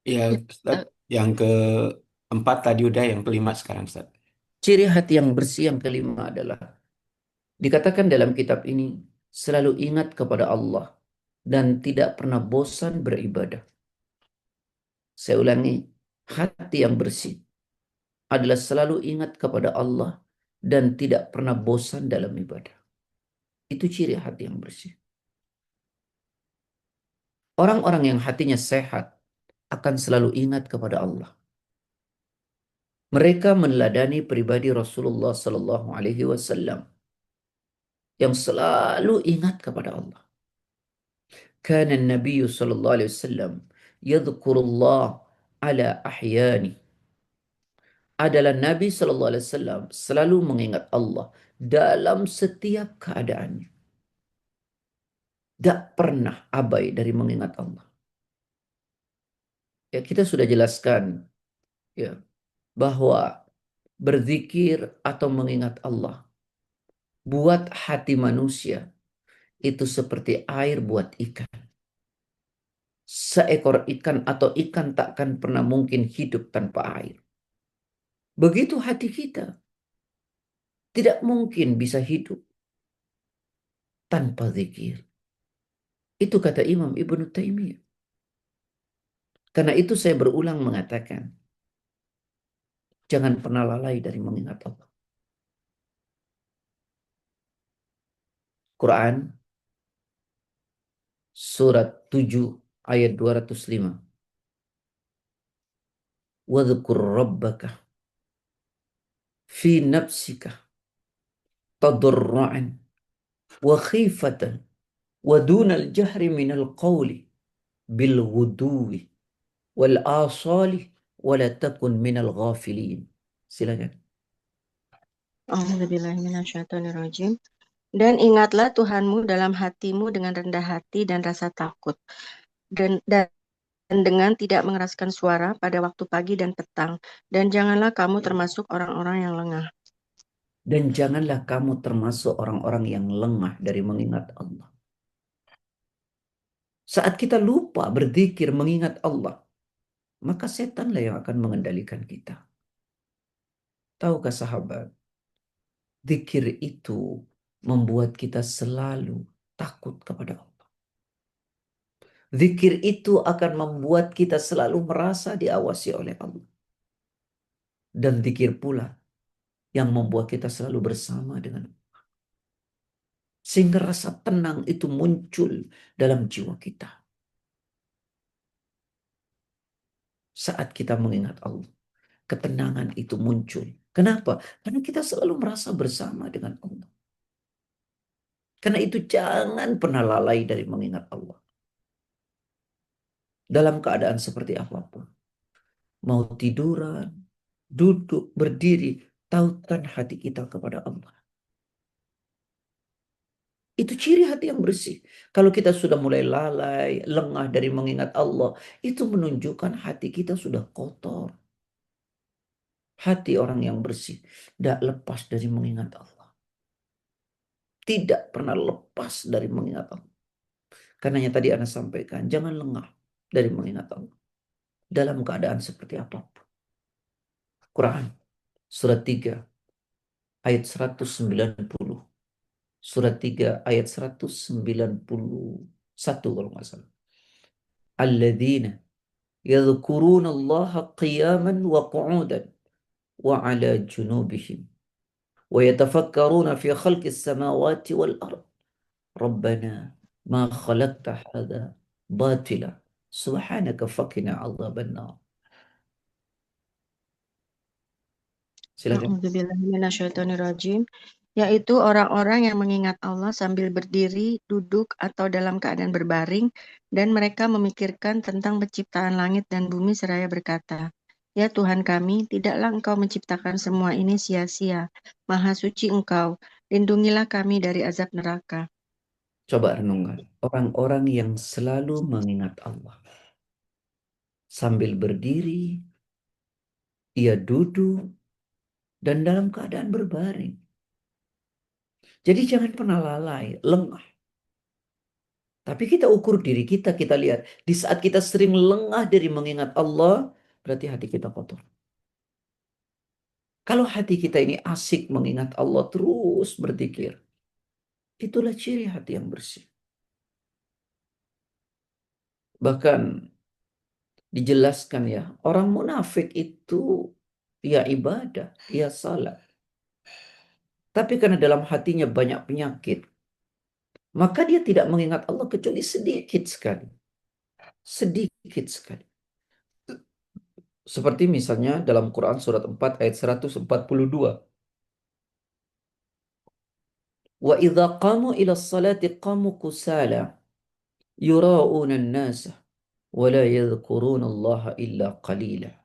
Ya, Ustaz. Yang keempat tadi udah, yang kelima sekarang, Ustaz. Ciri hati yang bersih yang kelima adalah dikatakan dalam kitab ini selalu ingat kepada Allah dan tidak pernah bosan beribadah. Saya ulangi, hati yang bersih adalah selalu ingat kepada Allah dan tidak pernah bosan dalam ibadah. Itu ciri hati yang bersih. Orang-orang yang hatinya sehat akan selalu ingat kepada Allah. Mereka meneladani pribadi Rasulullah Sallallahu Alaihi Wasallam yang selalu ingat kepada Allah. Kana Nabi Sallallahu Alaihi Wasallam yadhkurullah ala ahyani. Adalah Nabi Sallallahu Alaihi Wasallam selalu mengingat Allah dalam setiap keadaannya. Tidak pernah abai dari mengingat Allah. Ya, kita sudah jelaskan ya bahwa berzikir atau mengingat Allah buat hati manusia itu seperti air buat ikan. Seekor ikan atau ikan takkan pernah mungkin hidup tanpa air. Begitu hati kita tidak mungkin bisa hidup tanpa zikir. Itu kata Imam Ibnu Taimiyah. Karena itu saya berulang mengatakan, jangan pernah lalai dari mengingat Allah. Quran surat 7 ayat 205. Wadhkur rabbaka fi nafsika tadarruan wa khifatan wa dunal jahri minal qawli bil ghuduwi wal asali wa la takun minal ghafilin. Silakan. A'udzubillahiminasyaitonirrajim. Dan ingatlah Tuhanmu dalam hatimu dengan rendah hati dan rasa takut. Dan dengan tidak mengeraskan suara pada waktu pagi dan petang. Dan janganlah kamu termasuk orang-orang yang lengah. Dan janganlah kamu termasuk orang-orang yang lengah dari mengingat Allah. Saat kita lupa berzikir mengingat Allah, maka setanlah yang akan mengendalikan kita. Tahukah sahabat, zikir itu membuat kita selalu takut kepada Allah. Zikir itu akan membuat kita selalu merasa diawasi oleh Allah. Dan zikir pula yang membuat kita selalu bersama dengan Allah. Sehingga rasa tenang itu muncul dalam jiwa kita saat kita mengingat Allah. Ketenangan itu muncul. Kenapa? Karena kita selalu merasa bersama dengan Allah. Karena itu jangan pernah lalai dari mengingat Allah. Dalam keadaan seperti apapun. Mau tiduran, duduk, berdiri, tautkan hati kita kepada Allah. Itu ciri hati yang bersih. Kalau kita sudah mulai lalai, lengah dari mengingat Allah, itu menunjukkan hati kita sudah kotor. Hati orang yang bersih tidak lepas dari mengingat Allah. Tidak pernah lepas dari mengingat Allah. Karena yang tadi Anda sampaikan, jangan lengah dari mengingat Allah. Dalam keadaan seperti apapun. Quran, surat 3, ayat 190. Surat 3, ayat 191 kalau nggak salah. Alladzina yadhkuruna Allah qiyaman wa qu'udan wa ala junubihim wa yatafakkaruna fi khalqis samawati wal ard. Rabbana ma khalaqta hadha batila subhanaka faqina adzaban nar. Silakan. A'udzubillahiminasyaitonirrajim, yaitu orang-orang yang mengingat Allah sambil berdiri, duduk, atau dalam keadaan berbaring, dan mereka memikirkan tentang penciptaan langit dan bumi seraya berkata, "Ya Tuhan kami, tidaklah Engkau menciptakan semua ini sia-sia. Maha suci Engkau, lindungilah kami dari azab neraka." Coba renungkan. Orang-orang yang selalu mengingat Allah. Sambil berdiri, ia duduk, dan dalam keadaan berbaring. Jadi jangan pernah lalai, lengah. Tapi kita ukur diri kita, kita lihat. Di saat kita sering lengah dari mengingat Allah, berarti hati kita kotor. Kalau hati kita ini asik mengingat Allah, terus berzikir, itulah ciri hati yang bersih. Bahkan dijelaskan ya, orang munafik itu ya ibadah, ya salat. Tapi karena dalam hatinya banyak penyakit, maka dia tidak mengingat Allah kecuali sedikit sekali. Sedikit sekali. Seperti misalnya dalam Quran surat 4 ayat 142. Wa idza qamu ila salati qamu kusala yura'una an-nasa wa la yadhkuruna Allah illa qalila.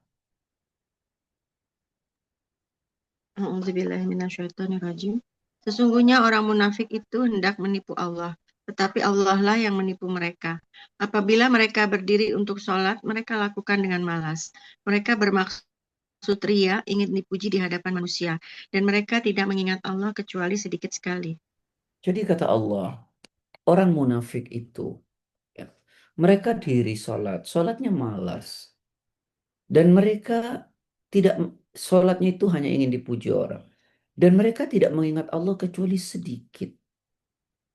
A'udzubillahiminasyaitonirrajim. Sesungguhnya orang munafik itu hendak menipu Allah, tetapi Allah lah yang menipu mereka. Apabila mereka berdiri untuk sholat, mereka lakukan dengan malas. Mereka bermaksud ria, ingin dipuji di hadapan manusia, dan mereka tidak mengingat Allah kecuali sedikit sekali. Jadi kata Allah, orang munafik itu ya, mereka diri sholat, sholatnya malas. Dan mereka tidak, sholatnya itu hanya ingin dipuji orang. Dan mereka tidak mengingat Allah kecuali sedikit.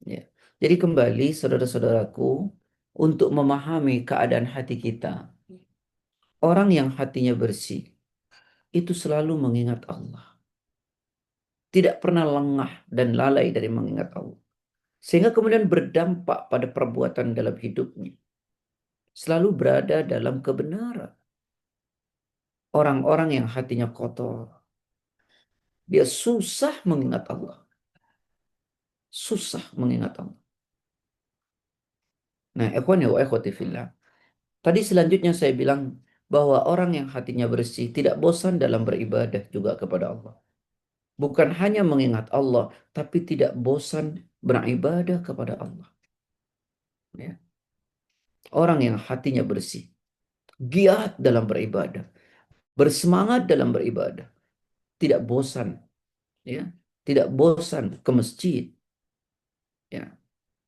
Ya. Jadi kembali saudara-saudaraku, untuk memahami keadaan hati kita, orang yang hatinya bersih itu selalu mengingat Allah. Tidak pernah lengah dan lalai dari mengingat Allah. Sehingga kemudian berdampak pada perbuatan dalam hidupnya. Selalu berada dalam kebenaran. Orang-orang yang hatinya kotor, dia susah mengingat Allah. Susah mengingat Allah. Nah, ikhwani wa ikhwati fillah. Tadi selanjutnya saya bilang bahwa orang yang hatinya bersih tidak bosan dalam beribadah juga kepada Allah. Bukan hanya mengingat Allah, tapi tidak bosan beribadah kepada Allah. Ya. Orang yang hatinya bersih, giat dalam beribadah, bersemangat dalam beribadah, tidak bosan, ya, tidak bosan ke masjid, ya,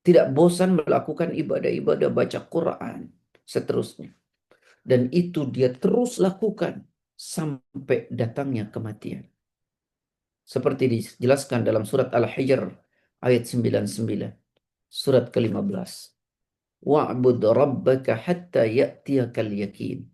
tidak bosan melakukan ibadah-ibadah baca Quran, seterusnya. Dan itu dia terus lakukan sampai datangnya kematian. Seperti dijelaskan dalam surat Al-Hijr ayat 99, surat ke-15. Wa'bud rabbaka hatta ya'tiyakal yakin.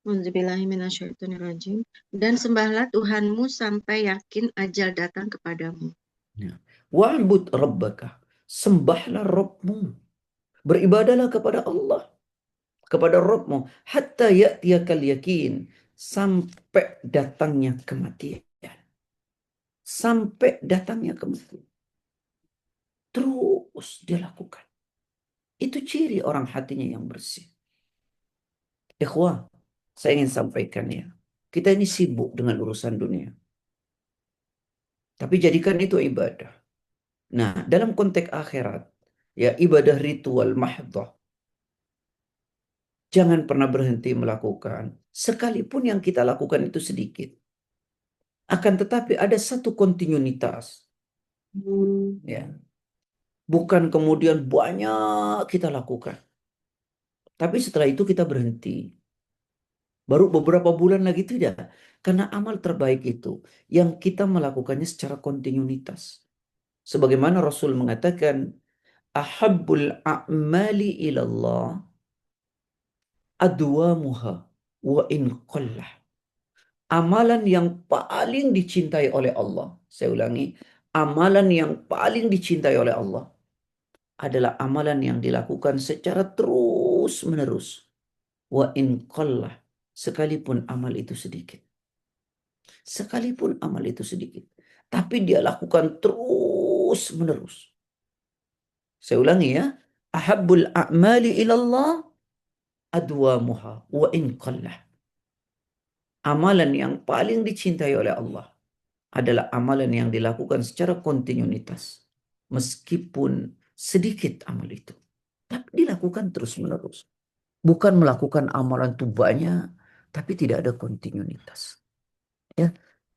Auzubillahiminasyaitonirrajim. Dan sembahlah Tuhanmu sampai yakin ajal datang kepadamu. Ya. Wa'bud rabbaka. Sembahlah Rabbmu. Beribadalah kepada Allah, kepada Rabbmu. Hatta ya'tiyakal yakin. Sampai datangnya kematian. Sampai datangnya kematian. Terus dia lakukan. Itu ciri orang hatinya yang bersih. Ikhwah, saya ingin sampaikan ya. Kita ini sibuk dengan urusan dunia. Tapi jadikan itu ibadah. Nah, dalam konteks akhirat, ya ibadah ritual mahdhah. Jangan pernah berhenti melakukan. Sekalipun yang kita lakukan itu sedikit. Akan tetapi ada satu kontinuitas. Ya. Bukan kemudian banyak kita lakukan. Tapi setelah itu kita berhenti. Baru beberapa bulan lagi tidak. Karena amal terbaik itu yang kita melakukannya secara kontinuitas. Sebagaimana Rasul mengatakan, ahabbul a'mali ilallah adwamuha wa in qallah. Amalan yang paling dicintai oleh Allah. Saya ulangi, amalan yang paling dicintai oleh Allah adalah amalan yang dilakukan secara terus menerus. Wa in qallah, sekalipun amal itu sedikit. Sekalipun amal itu sedikit. Tapi dia lakukan terus menerus. Saya ulangi ya. Ahabbul a'mali ilallah adwamuha wa in qallah. Amalan yang paling dicintai oleh Allah adalah amalan yang dilakukan secara kontinuitas. Meskipun sedikit amal itu. Tapi dilakukan terus menerus. Bukan melakukan amalan itu banyak, tapi tidak ada kontinuitas. Ya,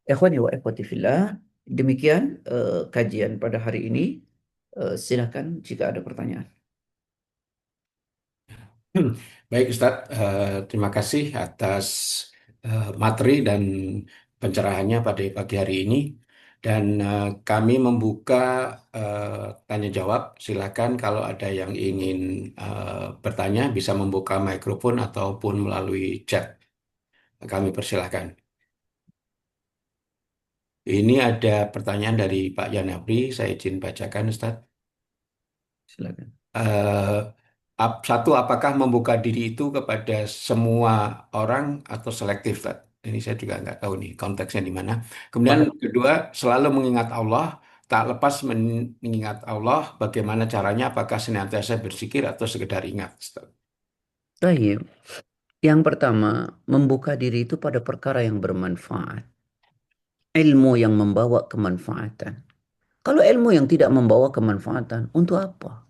ikhwani wa ikhwati fillah, demikian kajian pada hari ini. Silakan jika ada pertanyaan. Baik Ustadz, terima kasih atas materi dan pencerahannya pada pagi hari ini. Dan kami membuka tanya jawab. Silakan kalau ada yang ingin bertanya bisa membuka mikrofon ataupun melalui chat. Kami persilahkan. Ini ada pertanyaan dari Pak Yanabri, saya izin bacakan Ustadz. Silakan. Eh, Satu, apakah membuka diri itu kepada semua orang atau selektif, Ustadz? Ini saya juga nggak tahu nih konteksnya di mana. Kemudian Paham. kedua, selalu mengingat Allah, tak lepas mengingat Allah, bagaimana caranya? Apakah senantiasa berzikir atau sekedar ingat, Ustadz? Baik. Yang pertama, membuka diri itu pada perkara yang bermanfaat. Ilmu yang membawa kemanfaatan. Kalau ilmu yang tidak membawa kemanfaatan, untuk apa?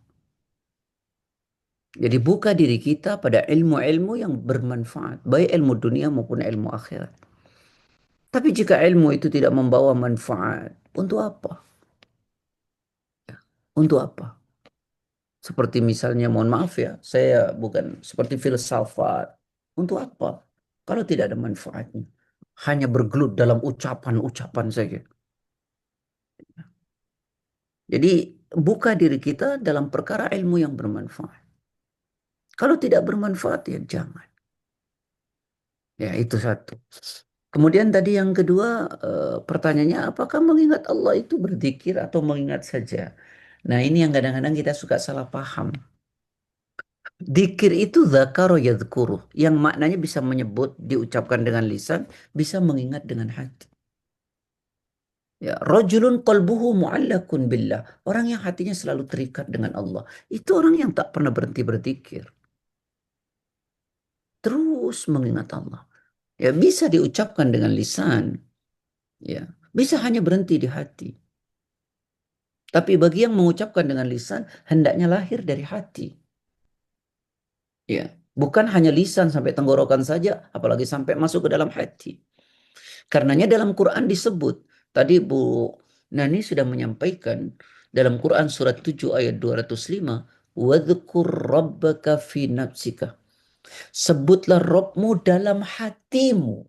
Jadi buka diri kita pada ilmu-ilmu yang bermanfaat. Baik ilmu dunia maupun ilmu akhirat. Tapi jika ilmu itu tidak membawa manfaat, untuk apa? Untuk apa? Seperti misalnya, mohon maaf ya, saya bukan seperti filsafat. Untuk apa? Kalau tidak ada manfaatnya. Hanya bergelut dalam ucapan-ucapan saja. Jadi buka diri kita dalam perkara ilmu yang bermanfaat. Kalau tidak bermanfaat ya jangan. Ya itu satu. Kemudian tadi yang kedua pertanyaannya apakah mengingat Allah itu berzikir atau mengingat saja? Nah ini yang kadang-kadang kita suka salah paham. Dikir itu dzakaro yadhkuruh. Yang maknanya bisa menyebut, diucapkan dengan lisan, bisa mengingat dengan hati. Ya, rajulun qalbuhu mu'allakun billah. Orang yang hatinya selalu terikat dengan Allah. Itu orang yang tak pernah berhenti berzikir. Terus mengingat Allah. Ya, bisa diucapkan dengan lisan. Ya, bisa hanya berhenti di hati. Tapi bagi yang mengucapkan dengan lisan, hendaknya lahir dari hati. Ya, bukan hanya lisan sampai tenggorokan saja, apalagi sampai masuk ke dalam hati. Karenanya dalam Quran disebut, tadi Bu Nani sudah menyampaikan dalam Quran surat 7 ayat 205, "Wadhkur rabbaka fi nafsika." Sebutlah Rabbmu dalam hatimu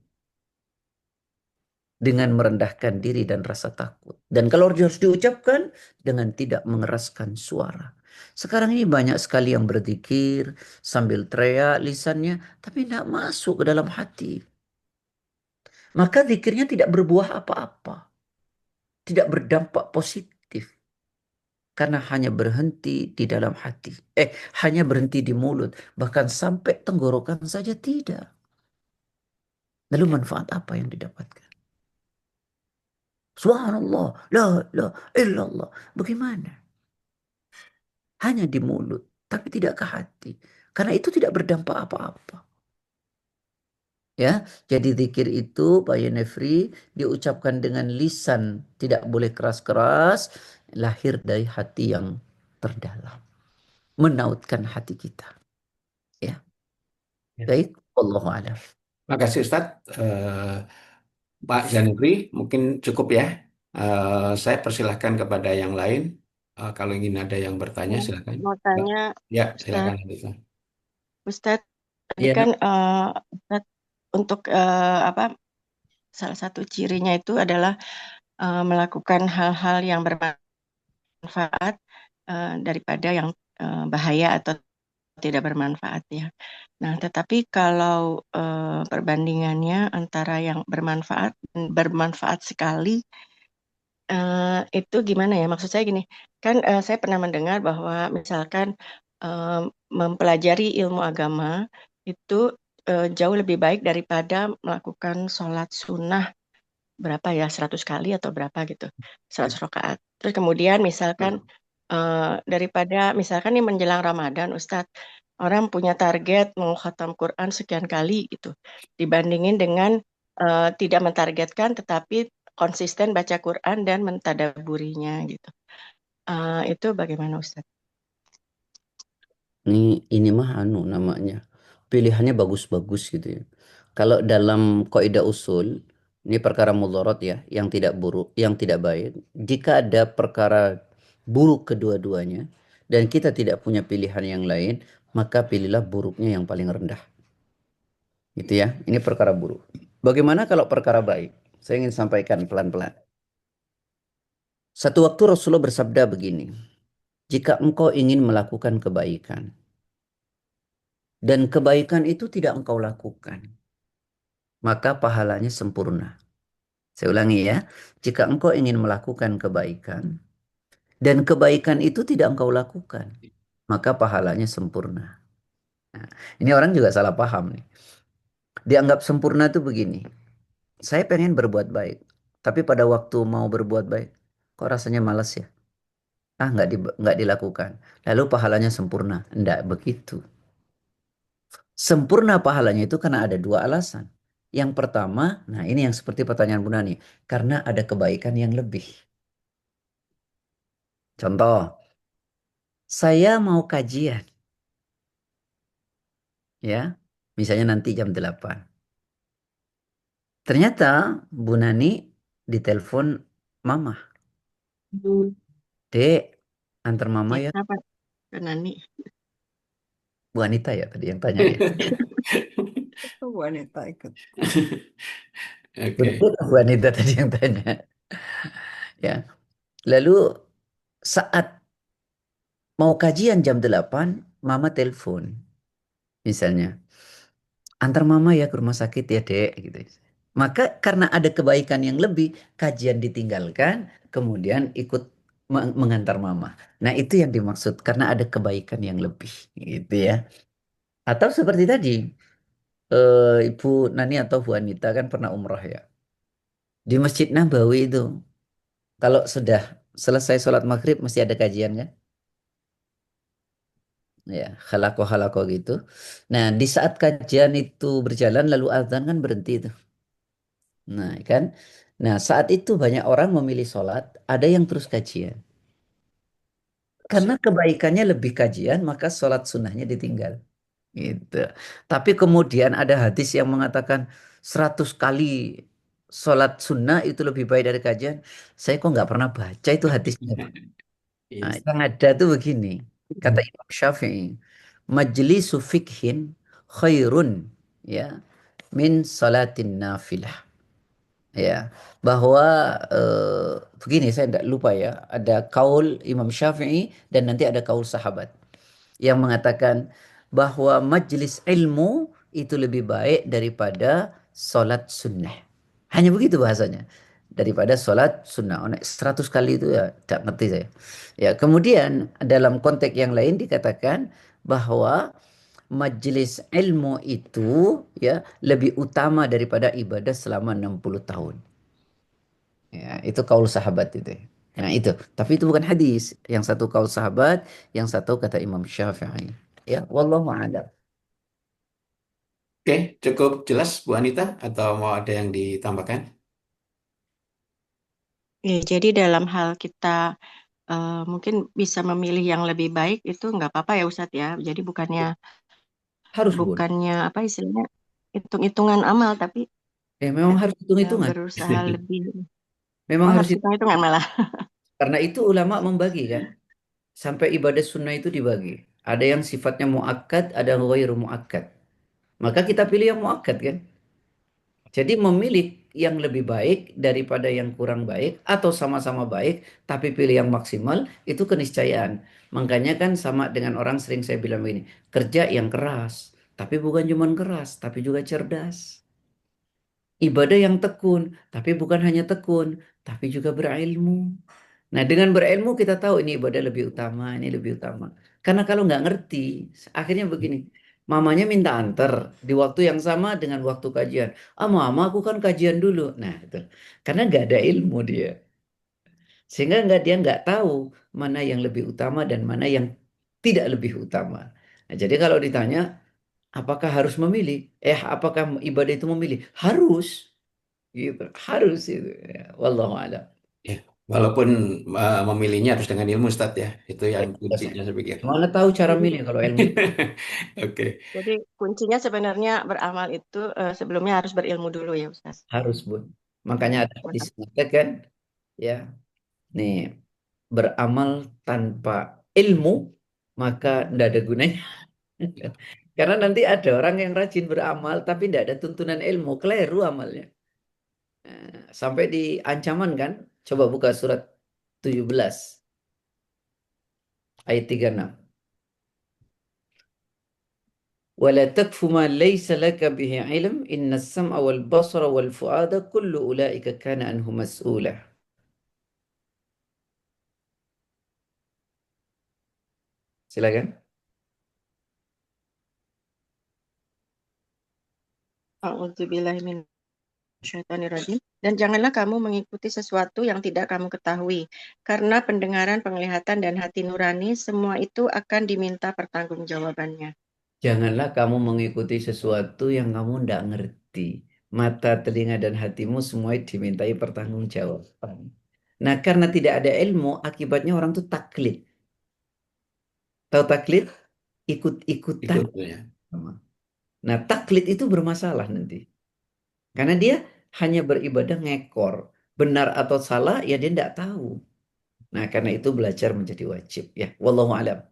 dengan merendahkan diri dan rasa takut. Dan kalau harus diucapkan dengan tidak mengeraskan suara. Sekarang ini banyak sekali yang berzikir sambil teriak lisannya, tapi tidak masuk ke dalam hati. Maka zikirnya tidak berbuah apa-apa, tidak berdampak positif. Karena hanya berhenti di dalam hati. Hanya berhenti di mulut. Bahkan sampai tenggorokan saja tidak. Lalu manfaat apa yang didapatkan? Subhanallah, la la illallah. Bagaimana? Hanya di mulut, tapi tidak ke hati. Karena itu tidak berdampak apa-apa. Ya, jadi zikir itu Pak Yenefri diucapkan dengan lisan, tidak boleh keras-keras, lahir dari hati yang terdalam, menautkan hati kita. Ya, Ya. baik, wallahu a'lam. Makasih Ustadz. Pak Zanfri, mungkin cukup ya. Saya persilahkan kepada yang lain. Kalau ingin ada yang bertanya, Ya, silakan. mau Mbak. tanya Ya, silakan. Ustadz, Alisa. Ustadz tadi Ya, kan Ustadz, untuk apa, salah satu cirinya itu adalah melakukan hal-hal yang bermanfaat daripada yang bahaya atau tidak bermanfaat ya. Nah, tetapi kalau perbandingannya antara yang bermanfaat dan bermanfaat sekali, itu gimana ya? Maksud saya gini, kan saya pernah mendengar bahwa misalkan eh, mempelajari ilmu agama itu jauh lebih baik daripada melakukan sholat sunnah berapa ya, 100 kali atau berapa gitu, 100 rakaat. Terus kemudian misalkan daripada misalkan nih menjelang Ramadan, Ustadz, orang punya target mau khatam Quran sekian kali gitu, dibandingin dengan tidak mentargetkan tetapi konsisten baca Quran dan mentadaburinya gitu. Itu bagaimana Ustadz? ini mah anu namanya. Pilihannya bagus-bagus gitu ya. Kalau dalam kaidah usul, ini perkara mudharat ya, yang tidak buruk, yang tidak baik. Jika ada perkara buruk kedua-duanya dan kita tidak punya pilihan yang lain, maka pilihlah buruknya yang paling rendah. Gitu ya. Ini perkara buruk. Bagaimana kalau perkara baik? Saya ingin sampaikan pelan-pelan. Satu waktu Rasulullah bersabda begini, jika engkau ingin melakukan kebaikan dan kebaikan itu tidak engkau lakukan, maka pahalanya sempurna. Saya ulangi ya, jika engkau ingin melakukan kebaikan dan kebaikan itu tidak engkau lakukan, maka pahalanya sempurna. Nah, ini orang juga salah paham nih. Dianggap sempurna itu begini, saya pengen berbuat baik, tapi pada waktu mau berbuat baik, kok rasanya malas ya? Nggak dilakukan. Lalu pahalanya sempurna. Enggak begitu. Sempurna pahalanya itu karena ada dua alasan. Yang pertama, nah ini yang seperti pertanyaan Bu Nani, karena ada kebaikan yang lebih. Contoh, saya mau kajian, ya. Misalnya nanti jam 8. Ternyata Bu Nani ditelepon Mama. Hmm. Dek, antar Mama Ya, ya. kenapa Kak Nani? Bu Anita ya tadi yang tanya ya. Oh, wanita ikut. Oke. Betul Bu Anita tadi yang tanya. Ya. Lalu saat mau kajian jam 8, Mama telepon. Misalnya, antar Mama ya ke rumah sakit ya, Dek, gitu. Maka karena ada kebaikan yang lebih, kajian ditinggalkan, kemudian ikut mengantar Mama. Nah, itu yang dimaksud karena ada kebaikan yang lebih, gitu ya. Atau seperti tadi, Ibu Nani atau Bu Anita kan pernah umroh ya. Di Masjid Nabawi itu, kalau sudah selesai sholat maghrib mesti ada kajian kan? Ya, halako-halako gitu. Nah, di saat kajian itu berjalan lalu azan kan berhenti itu. Nah, kan? Nah, saat itu banyak orang memilih sholat, ada yang terus kajian. Karena kebaikannya lebih kajian, maka sholat sunnahnya ditinggal. Gitu. Tapi kemudian ada hadis yang mengatakan 100 kali sholat sunnah itu lebih baik dari kajian. Saya kok nggak pernah baca itu hadisnya. Nah, Yes. yang ada tuh begini. Kata Imam Syafi'i, majlisu fikhin khairun ya min salatin nafilah. Ya, bahwa begini saya tidak lupa ya, ada kaul Imam Syafi'i dan nanti ada kaul sahabat yang mengatakan bahwa majelis ilmu itu lebih baik daripada sholat sunnah. Hanya begitu bahasanya. Daripada sholat sunnah. 100 kali itu ya tak ngerti saya. Ya, kemudian dalam konteks yang lain dikatakan bahwa majelis ilmu itu ya lebih utama daripada ibadah selama 60 tahun. Ya, itu kaul sahabat itu. Nah, itu. Tapi itu bukan hadis. Yang satu kaul sahabat, yang satu kata Imam Syafi'i. Ya, wallahu a'lam. Oke, cukup jelas Bu Anita atau mau ada yang ditambahkan? Ya, jadi dalam hal kita mungkin bisa memilih yang lebih baik itu nggak apa-apa ya Ustadz ya. Jadi bukannya Harus, Bun. bukannya apa istilahnya hitung-hitungan amal, tapi Memang harus ya hitung-hitungan. berusaha lebih. Memang Oh, harus harus hitung-hitungan malah. karena itu ulama membagi kan. Sampai ibadah sunnah itu dibagi. Ada yang sifatnya muakkad, ada yang ghairu muakkad. Maka kita pilih yang muakkad kan. Jadi memilih yang lebih baik daripada yang kurang baik atau sama-sama baik tapi pilih yang maksimal itu keniscayaan. Makanya kan sama dengan orang sering saya bilang begini, kerja yang keras, tapi bukan cuma keras, tapi juga cerdas. Ibadah yang tekun, tapi bukan hanya tekun, tapi juga berilmu. Nah, dengan berilmu kita tahu ini ibadah lebih utama, ini lebih utama. Karena kalau nggak ngerti, akhirnya begini. Mamanya minta antar di waktu yang sama dengan waktu kajian. Ah, mama aku kan kajian dulu. Nah, itu. Karena nggak ada ilmu dia. Sehingga dia nggak tahu mana yang lebih utama dan mana yang tidak lebih utama. Nah, jadi kalau ditanya, apakah harus memilih? Apakah ibadah itu memilih? Harus. Gitu. Harus itu. Ya, wallahu a'lam. Ya, walaupun memilihnya harus dengan ilmu Ustaz ya. Itu yang Yes. kuncinya saya pikir. Mana tahu cara Jadi, milih kalau ilmu itu Oke. jadi kuncinya sebenarnya beramal itu sebelumnya harus berilmu dulu ya Ustaz. harus, Bun. Makanya ada hadis Mantap. mengatakan ya, nih beramal tanpa ilmu maka tidak ada gunanya. Karena nanti ada orang yang rajin beramal tapi tidak ada tuntunan ilmu, keliru amalnya. Sampai di ancaman kan? Coba buka surat 17 ayat 36. ولا تكف ما ليس لك به علم إن السمع والبصر والفؤاد كل أولئك كان عنه مسؤولا. Silakan. A'udzubillahiminasyaitonirrajim. Dan janganlah kamu mengikuti sesuatu yang tidak kamu ketahui, karena pendengaran, penglihatan, dan hati nurani, semua itu akan diminta pertanggungjawabannya. Janganlah kamu mengikuti sesuatu yang kamu tidak ngerti. Mata, telinga, dan hatimu semua dimintai pertanggungjawaban. Nah, karena tidak ada ilmu, akibatnya orang tuh taklid. Tahu taklid? Ikut-ikutan. Ikut ya. Nah, taklid itu bermasalah nanti. Karena dia hanya beribadah ngekor. Benar atau salah, ya dia tidak tahu. Nah, karena itu belajar menjadi wajib. Ya, wallahu alam.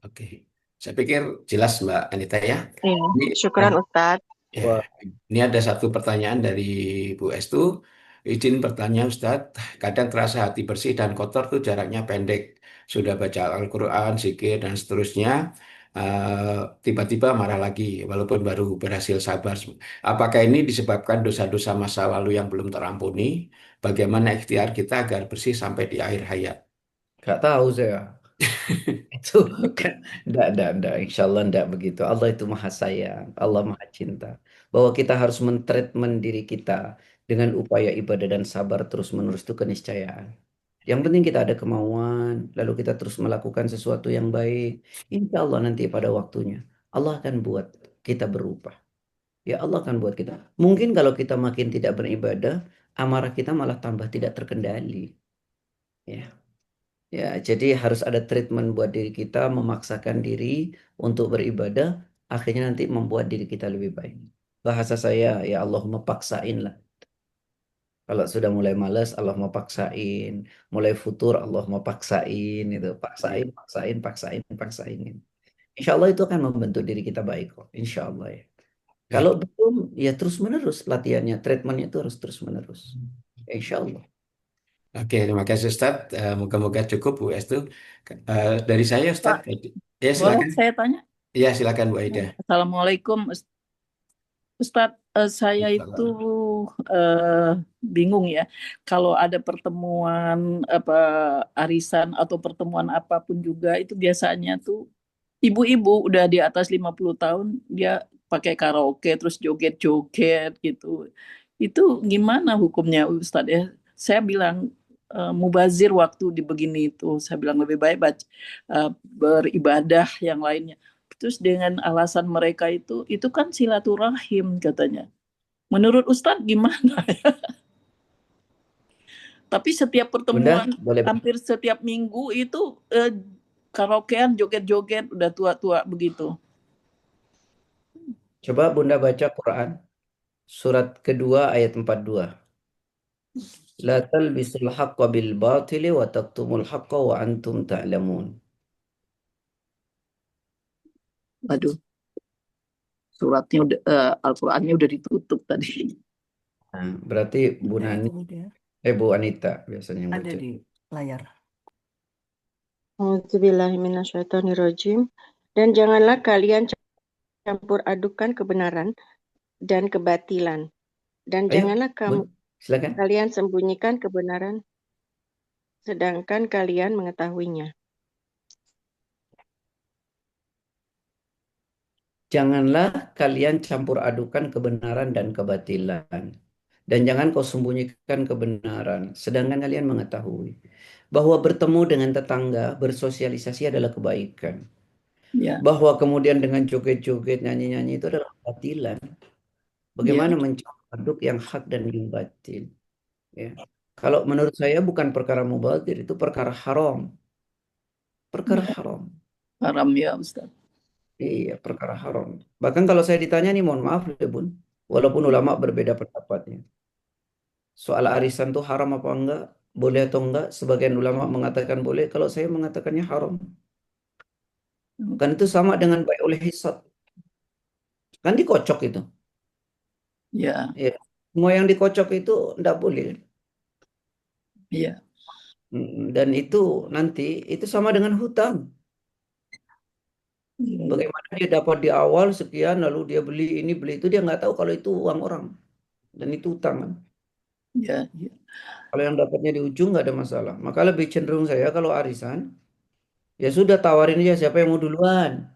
Oke. Saya pikir jelas Mbak Anita ya. Iya, Ini syukran Ustadz. ya, Wah, ini ada satu pertanyaan dari Bu Estu. Izin bertanya Ustadz, kadang terasa hati bersih dan kotor tuh jaraknya pendek. Sudah baca Al-Quran, zikir, dan seterusnya. Tiba-tiba marah lagi, walaupun baru berhasil sabar. Apakah ini disebabkan dosa-dosa masa lalu yang belum terampuni? Bagaimana ikhtiar kita agar bersih sampai di akhir hayat? gak tahu saya. Itu kan enggak. Insya Allah enggak begitu. Allah itu maha sayang, Allah maha cinta. Bahwa kita harus mentreatment diri kita dengan upaya ibadah dan sabar terus menerus itu keniscayaan. Yang penting kita ada kemauan, lalu kita terus melakukan sesuatu yang baik. Insya Allah nanti pada waktunya Allah akan buat kita berubah. Ya Allah akan buat kita. Mungkin kalau kita makin tidak beribadah, amarah kita malah tambah tidak terkendali. Ya. Ya, jadi harus ada treatment buat diri kita, memaksakan diri untuk beribadah, akhirnya nanti membuat diri kita lebih baik. Bahasa saya, ya Allahumma paksain lah. Kalau sudah mulai malas, Allah mau paksain. Mulai futur, Allah mau paksain. Itu paksain, paksain, paksain, paksain. Insya Allah itu akan membentuk diri kita baik kok. Insya Allah ya. Kalau Baik. belum, ya terus-menerus latihannya, treatmentnya itu harus terus-menerus. Insya Allah. Oke, terima kasih Ustadz. Moga-moga cukup Bu Estu. Dari saya Pak, Ustadz. Ya boleh silakan. saya tanya? Ya silakan Bu Aida. Assalamualaikum, Ustadz. Saya itu eh, bingung ya, kalau ada pertemuan apa arisan atau pertemuan apapun juga itu biasanya tuh ibu-ibu udah di atas 50 tahun dia pakai karaoke terus joget-joget gitu. Itu gimana hukumnya Ustadz ya? Saya bilang mubazir waktu di begini itu. Saya bilang lebih baik beribadah yang lainnya. Terus dengan alasan mereka itu kan silaturahim katanya. Menurut Ustadz gimana? Tapi setiap Bunda, pertemuan boleh. hampir setiap minggu itu karaokean joget-joget udah tua-tua begitu. Coba Bunda baca Quran, surat kedua ayat 42. La talbisul haqqa bil batili wa taktumul haqqa wa antum ta'lamun. Waduh, suratnya udah Al-Qur'annya udah ditutup tadi. Nah, berarti Bu Nah, Nani, itu dia. Bu Anita biasanya yang Ada baca. di layar. Auzubillahiminasyaitonirrajim. Dan janganlah kalian campur adukan kebenaran dan kebatilan. Dan Ayo, janganlah Bun, silakan. kalian sembunyikan kebenaran sedangkan kalian mengetahuinya. Janganlah kalian campur adukan kebenaran dan kebatilan. Dan jangan kau sembunyikan kebenaran, sedangkan kalian mengetahui bahwa bertemu dengan tetangga, bersosialisasi adalah kebaikan. Ya, Bahwa kemudian dengan joget-joget, nyanyi-nyanyi itu adalah kebatilan. ya, Bagaimana mencampur aduk yang hak dan yang batil. Ya. Kalau menurut saya bukan perkara mubazir, itu perkara haram. Perkara ya. haram. Haram ya Ustaz. Iya, perkara haram. Bahkan kalau saya ditanya nih, mohon maaf ya Bun, walaupun ulama berbeda pendapatnya. Soal arisan tuh haram apa enggak, boleh atau enggak, sebagian ulama mengatakan boleh, kalau saya mengatakannya haram. Kan itu sama dengan baik oleh hisab. Kan dikocok itu. Ya, Ya. Semua yang dikocok itu enggak boleh. ya, Dan itu nanti, itu sama dengan hutang. ya, Bagaimana dia dapat di awal sekian, lalu dia beli ini, beli itu, dia nggak tahu kalau itu uang orang. Dan itu utang kan. ya, ya, Kalau yang dapatnya di ujung nggak ada masalah. Maka lebih cenderung saya kalau arisan, ya sudah tawarin aja siapa yang mau duluan.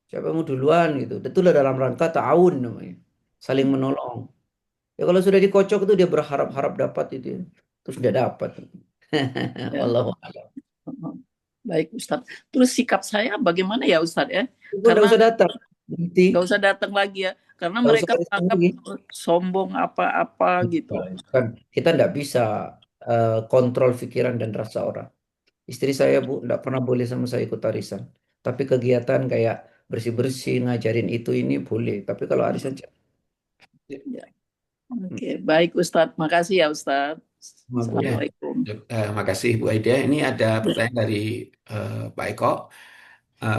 Siapa yang mau duluan gitu. Itulah dalam rangka ta'awun namanya. Saling menolong. Ya kalau sudah dikocok itu dia berharap-harap dapat itu, ya. Terus dia dapat. ya. Wallahu a'lam. Baik Ustaz. Terus sikap saya bagaimana ya Ustaz ya? Itu nggak Karena usah datang. Nanti nggak usah datang lagi ya. Karena nggak usah mereka arisan menganggap lagi. sombong apa-apa gitu. Kan kita nggak bisa kontrol pikiran dan rasa orang. Istri saya Bu nggak pernah boleh sama saya ikut arisan. Tapi kegiatan kayak bersih-bersih, ngajarin itu ini boleh. Tapi kalau arisan Ya. Oke, baik Ustaz. Makasih ya Ustaz. Ya, boleh. Assalamualaikum. makasih Bu Aida. Ini ada pertanyaan dari Pak Eko.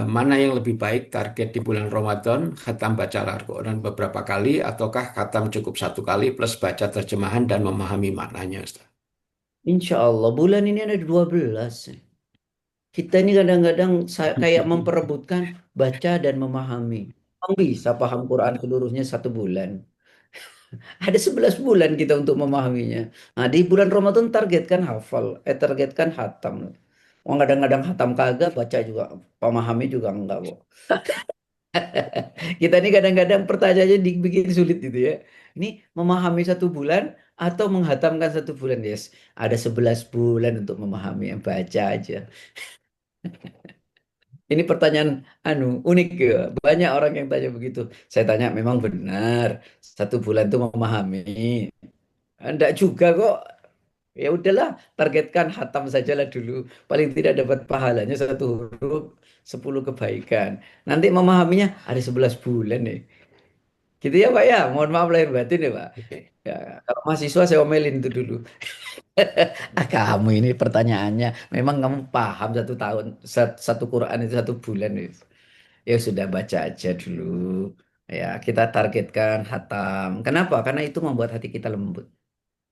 Mana yang lebih baik target di bulan Ramadan, khatam baca Al-Quran beberapa kali, ataukah khatam cukup satu kali plus baca terjemahan dan memahami maknanya, Ustaz? Insya Allah bulan ini ada 12. Kita ini kadang-kadang kayak memperebutkan baca dan memahami. Bang bisa paham Quran seluruhnya 1 bulan. Ada 11 bulan kita untuk memahaminya. Nah, di bulan Ramadan targetkan hafal, targetkan hatam. Wong kadang-kadang hatam kagak, baca juga, pemahami juga enggak kok. Kita ini kadang-kadang pertanyaannya dibikin sulit gitu ya. Ini memahami 1 bulan atau menghatamkan 1 bulan, yes. Ada 11 bulan untuk memahami, yang baca aja. Ini pertanyaan unik ya. Banyak orang yang tanya begitu. Saya tanya memang benar 1 bulan itu memahami. Enggak juga kok. Ya udahlah, targetkan hatam sajalah dulu. Paling tidak dapat pahalanya 1 huruf, 10 kebaikan. Nanti memahaminya ada 11 bulan nih. Gitu ya Pak ya. Mohon maaf lahir batin ya Pak. Oke. Ya, kalau mahasiswa saya omelin itu dulu. Kamu ini pertanyaannya, memang kamu paham 1 tahun, satu Quran itu 1 bulan itu. Ya sudah baca aja dulu. Ya, kita targetkan hatam. Kenapa? Karena itu membuat hati kita lembut,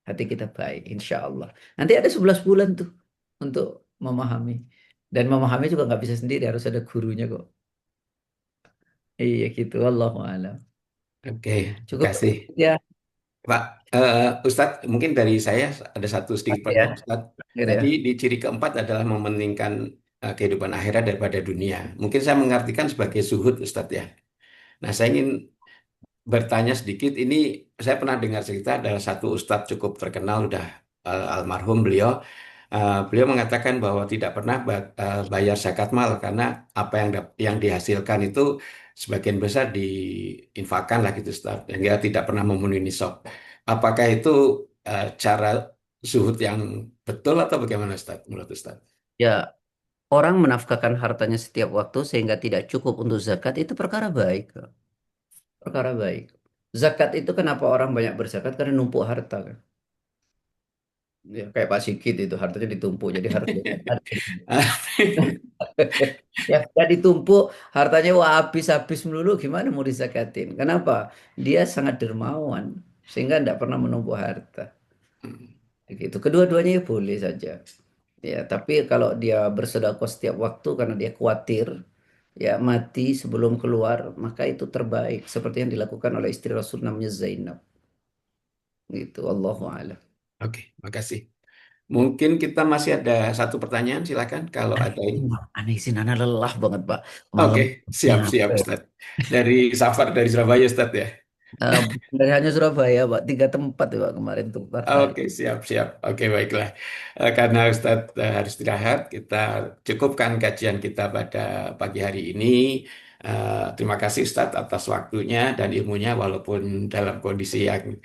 hati kita baik, insya Allah. Nanti ada 11 bulan tuh untuk memahami. Dan memahami juga nggak bisa sendiri, harus ada gurunya kok. Iya gitu, Wallahu a'lam. Oke, Cukup makasih. ya, Pak, Ustadz, mungkin dari saya ada satu sedikit ya, pertanyaan, Ustadz. gitu ya. Tadi di ciri keempat adalah mementingkan kehidupan akhirat daripada dunia. Mungkin saya mengartikan sebagai zuhud, Ustadz ya. Nah, saya ingin bertanya sedikit. Ini saya pernah dengar cerita dari satu Ustadz cukup terkenal, udah almarhum beliau. Beliau mengatakan bahwa tidak pernah bayar zakat mal karena apa yang dihasilkan itu sebagian besar diinfakkan lah gitu Ustaz. Dan dia tidak pernah memenuhi nisab. Apakah itu cara zuhud yang betul atau bagaimana Ustaz menurut Ustaz? Ya, orang menafkahkan hartanya setiap waktu sehingga tidak cukup untuk zakat itu perkara baik, kok. Perkara baik. Zakat itu kenapa orang banyak berzakat? Karena numpuk harta kan. Ya, kayak Pak Sigit itu hartanya ditumpuk jadi harus zakat. Ya, nggak ditumpuk, hartanya wah habis-habis melulu, gimana mau disakatin? Kenapa? Dia sangat dermawan, sehingga tidak pernah menumpuk harta. Begitu. Kedua-duanya ya boleh saja. Ya, tapi kalau dia bersedekah setiap waktu karena dia khawatir ya mati sebelum keluar, maka itu terbaik. Seperti yang dilakukan oleh istri Rasul namanya Zainab. Gitu. Allahu a'lam. Oke, makasih. Mungkin kita masih ada satu pertanyaan, silakan kalau ada ini. Aneh sih, Nana lelah banget, Pak. Oke, Malam ini siap-siap apa ya? Ustaz. Dari Safar dari Surabaya Ustaz ya. Bukan dari hanya Surabaya, Pak. 3 tempat ya, Pak, kemarin tuh per hari. Oke, siap-siap. Oke, baiklah. Karena Ustadz harus istirahat, kita cukupkan kajian kita pada pagi hari ini. Terima kasih Ustadz atas waktunya dan ilmunya, walaupun dalam kondisi yang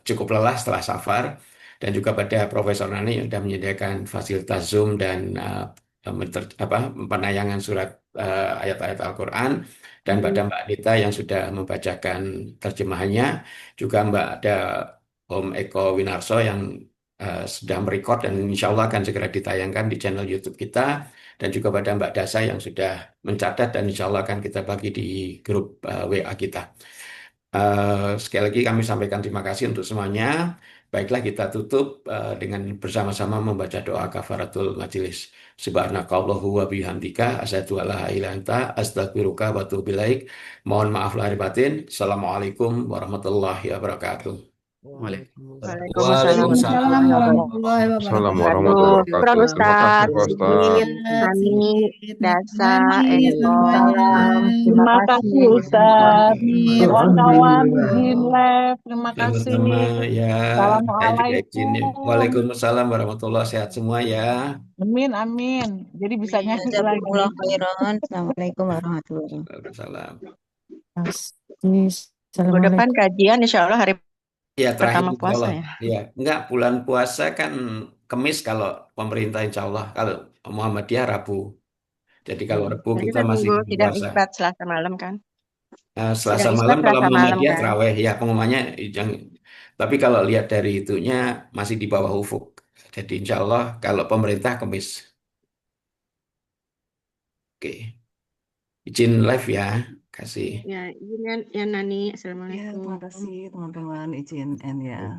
cukup lelah setelah safar. Dan juga pada Profesor Nani yang sudah menyediakan fasilitas Zoom dan penayangan surat ayat-ayat Al-Quran. Dan pada Mbak Anita yang sudah membacakan terjemahannya. Juga Mbak ada Om Eko Winarso yang sedang merekod dan insya Allah akan segera ditayangkan di channel YouTube kita dan juga pada Mbak Dasa yang sudah mencatat dan insya Allah akan kita bagi di grup WA kita. Sekali lagi kami sampaikan terima kasih untuk semuanya. Baiklah kita tutup dengan bersama-sama membaca doa kafaratul majelis. Subhanakallahu wa bihamdika asyhadu an la ilaha illa anta astaghfiruka wa atubu ilaik. Mohon maaf lahir batin. Assalamualaikum warahmatullahi wabarakatuh. Waalaikumsalam. Waalaikumsalam Waalaikumsalam warahmatullahi warahmatullahi Assalamualaikum wabarakatuh. wabarakatuh. warahmatullahi Syukron wabarakatuh. Terima kasih Ustaz, Pak Ustadz. Sigit, Iya, Nani, Sigit, Dasa, Nani Eko. semuanya. Terima Terima kasih kasih. Ustaz. Amin, Kawan-kawan Jim amin. Lab, terima kasih. Sama-sama ya. Saya juga izin ya. Assalamualaikum. Waalaikumsalam warahmatullahi sehat semua ya. Amin, amin. Jadi bisa Amin. nyanyi lagi. Jazakumullah khairan. Assalamualaikum warahmatullahi wabarakatuh. Waalaikumsalam. Minggu depan kajian insya Allah hari Ya terakhir pertama insya puasa Allah. ya. Ya, enggak bulan puasa kan Kemis kalau pemerintah insya Allah. Kalau Muhammadiyah Rabu. Jadi kalau Rabu Jadi kita kita masih tunggu di sidang puasa. isbat Selasa malam kan. Selasa Sidang isbat malam kalau Selasa malam Muhammadiyah kan. terawih ya pengumumannya tapi kalau lihat dari itunya masih di bawah ufuk. Jadi insya Allah kalau pemerintah Kemis. Oke. Izin live ya. Kasih. Ya, izin ya Nani. Ya, Assalamualaikum. terima kasih teman-teman izin N ya.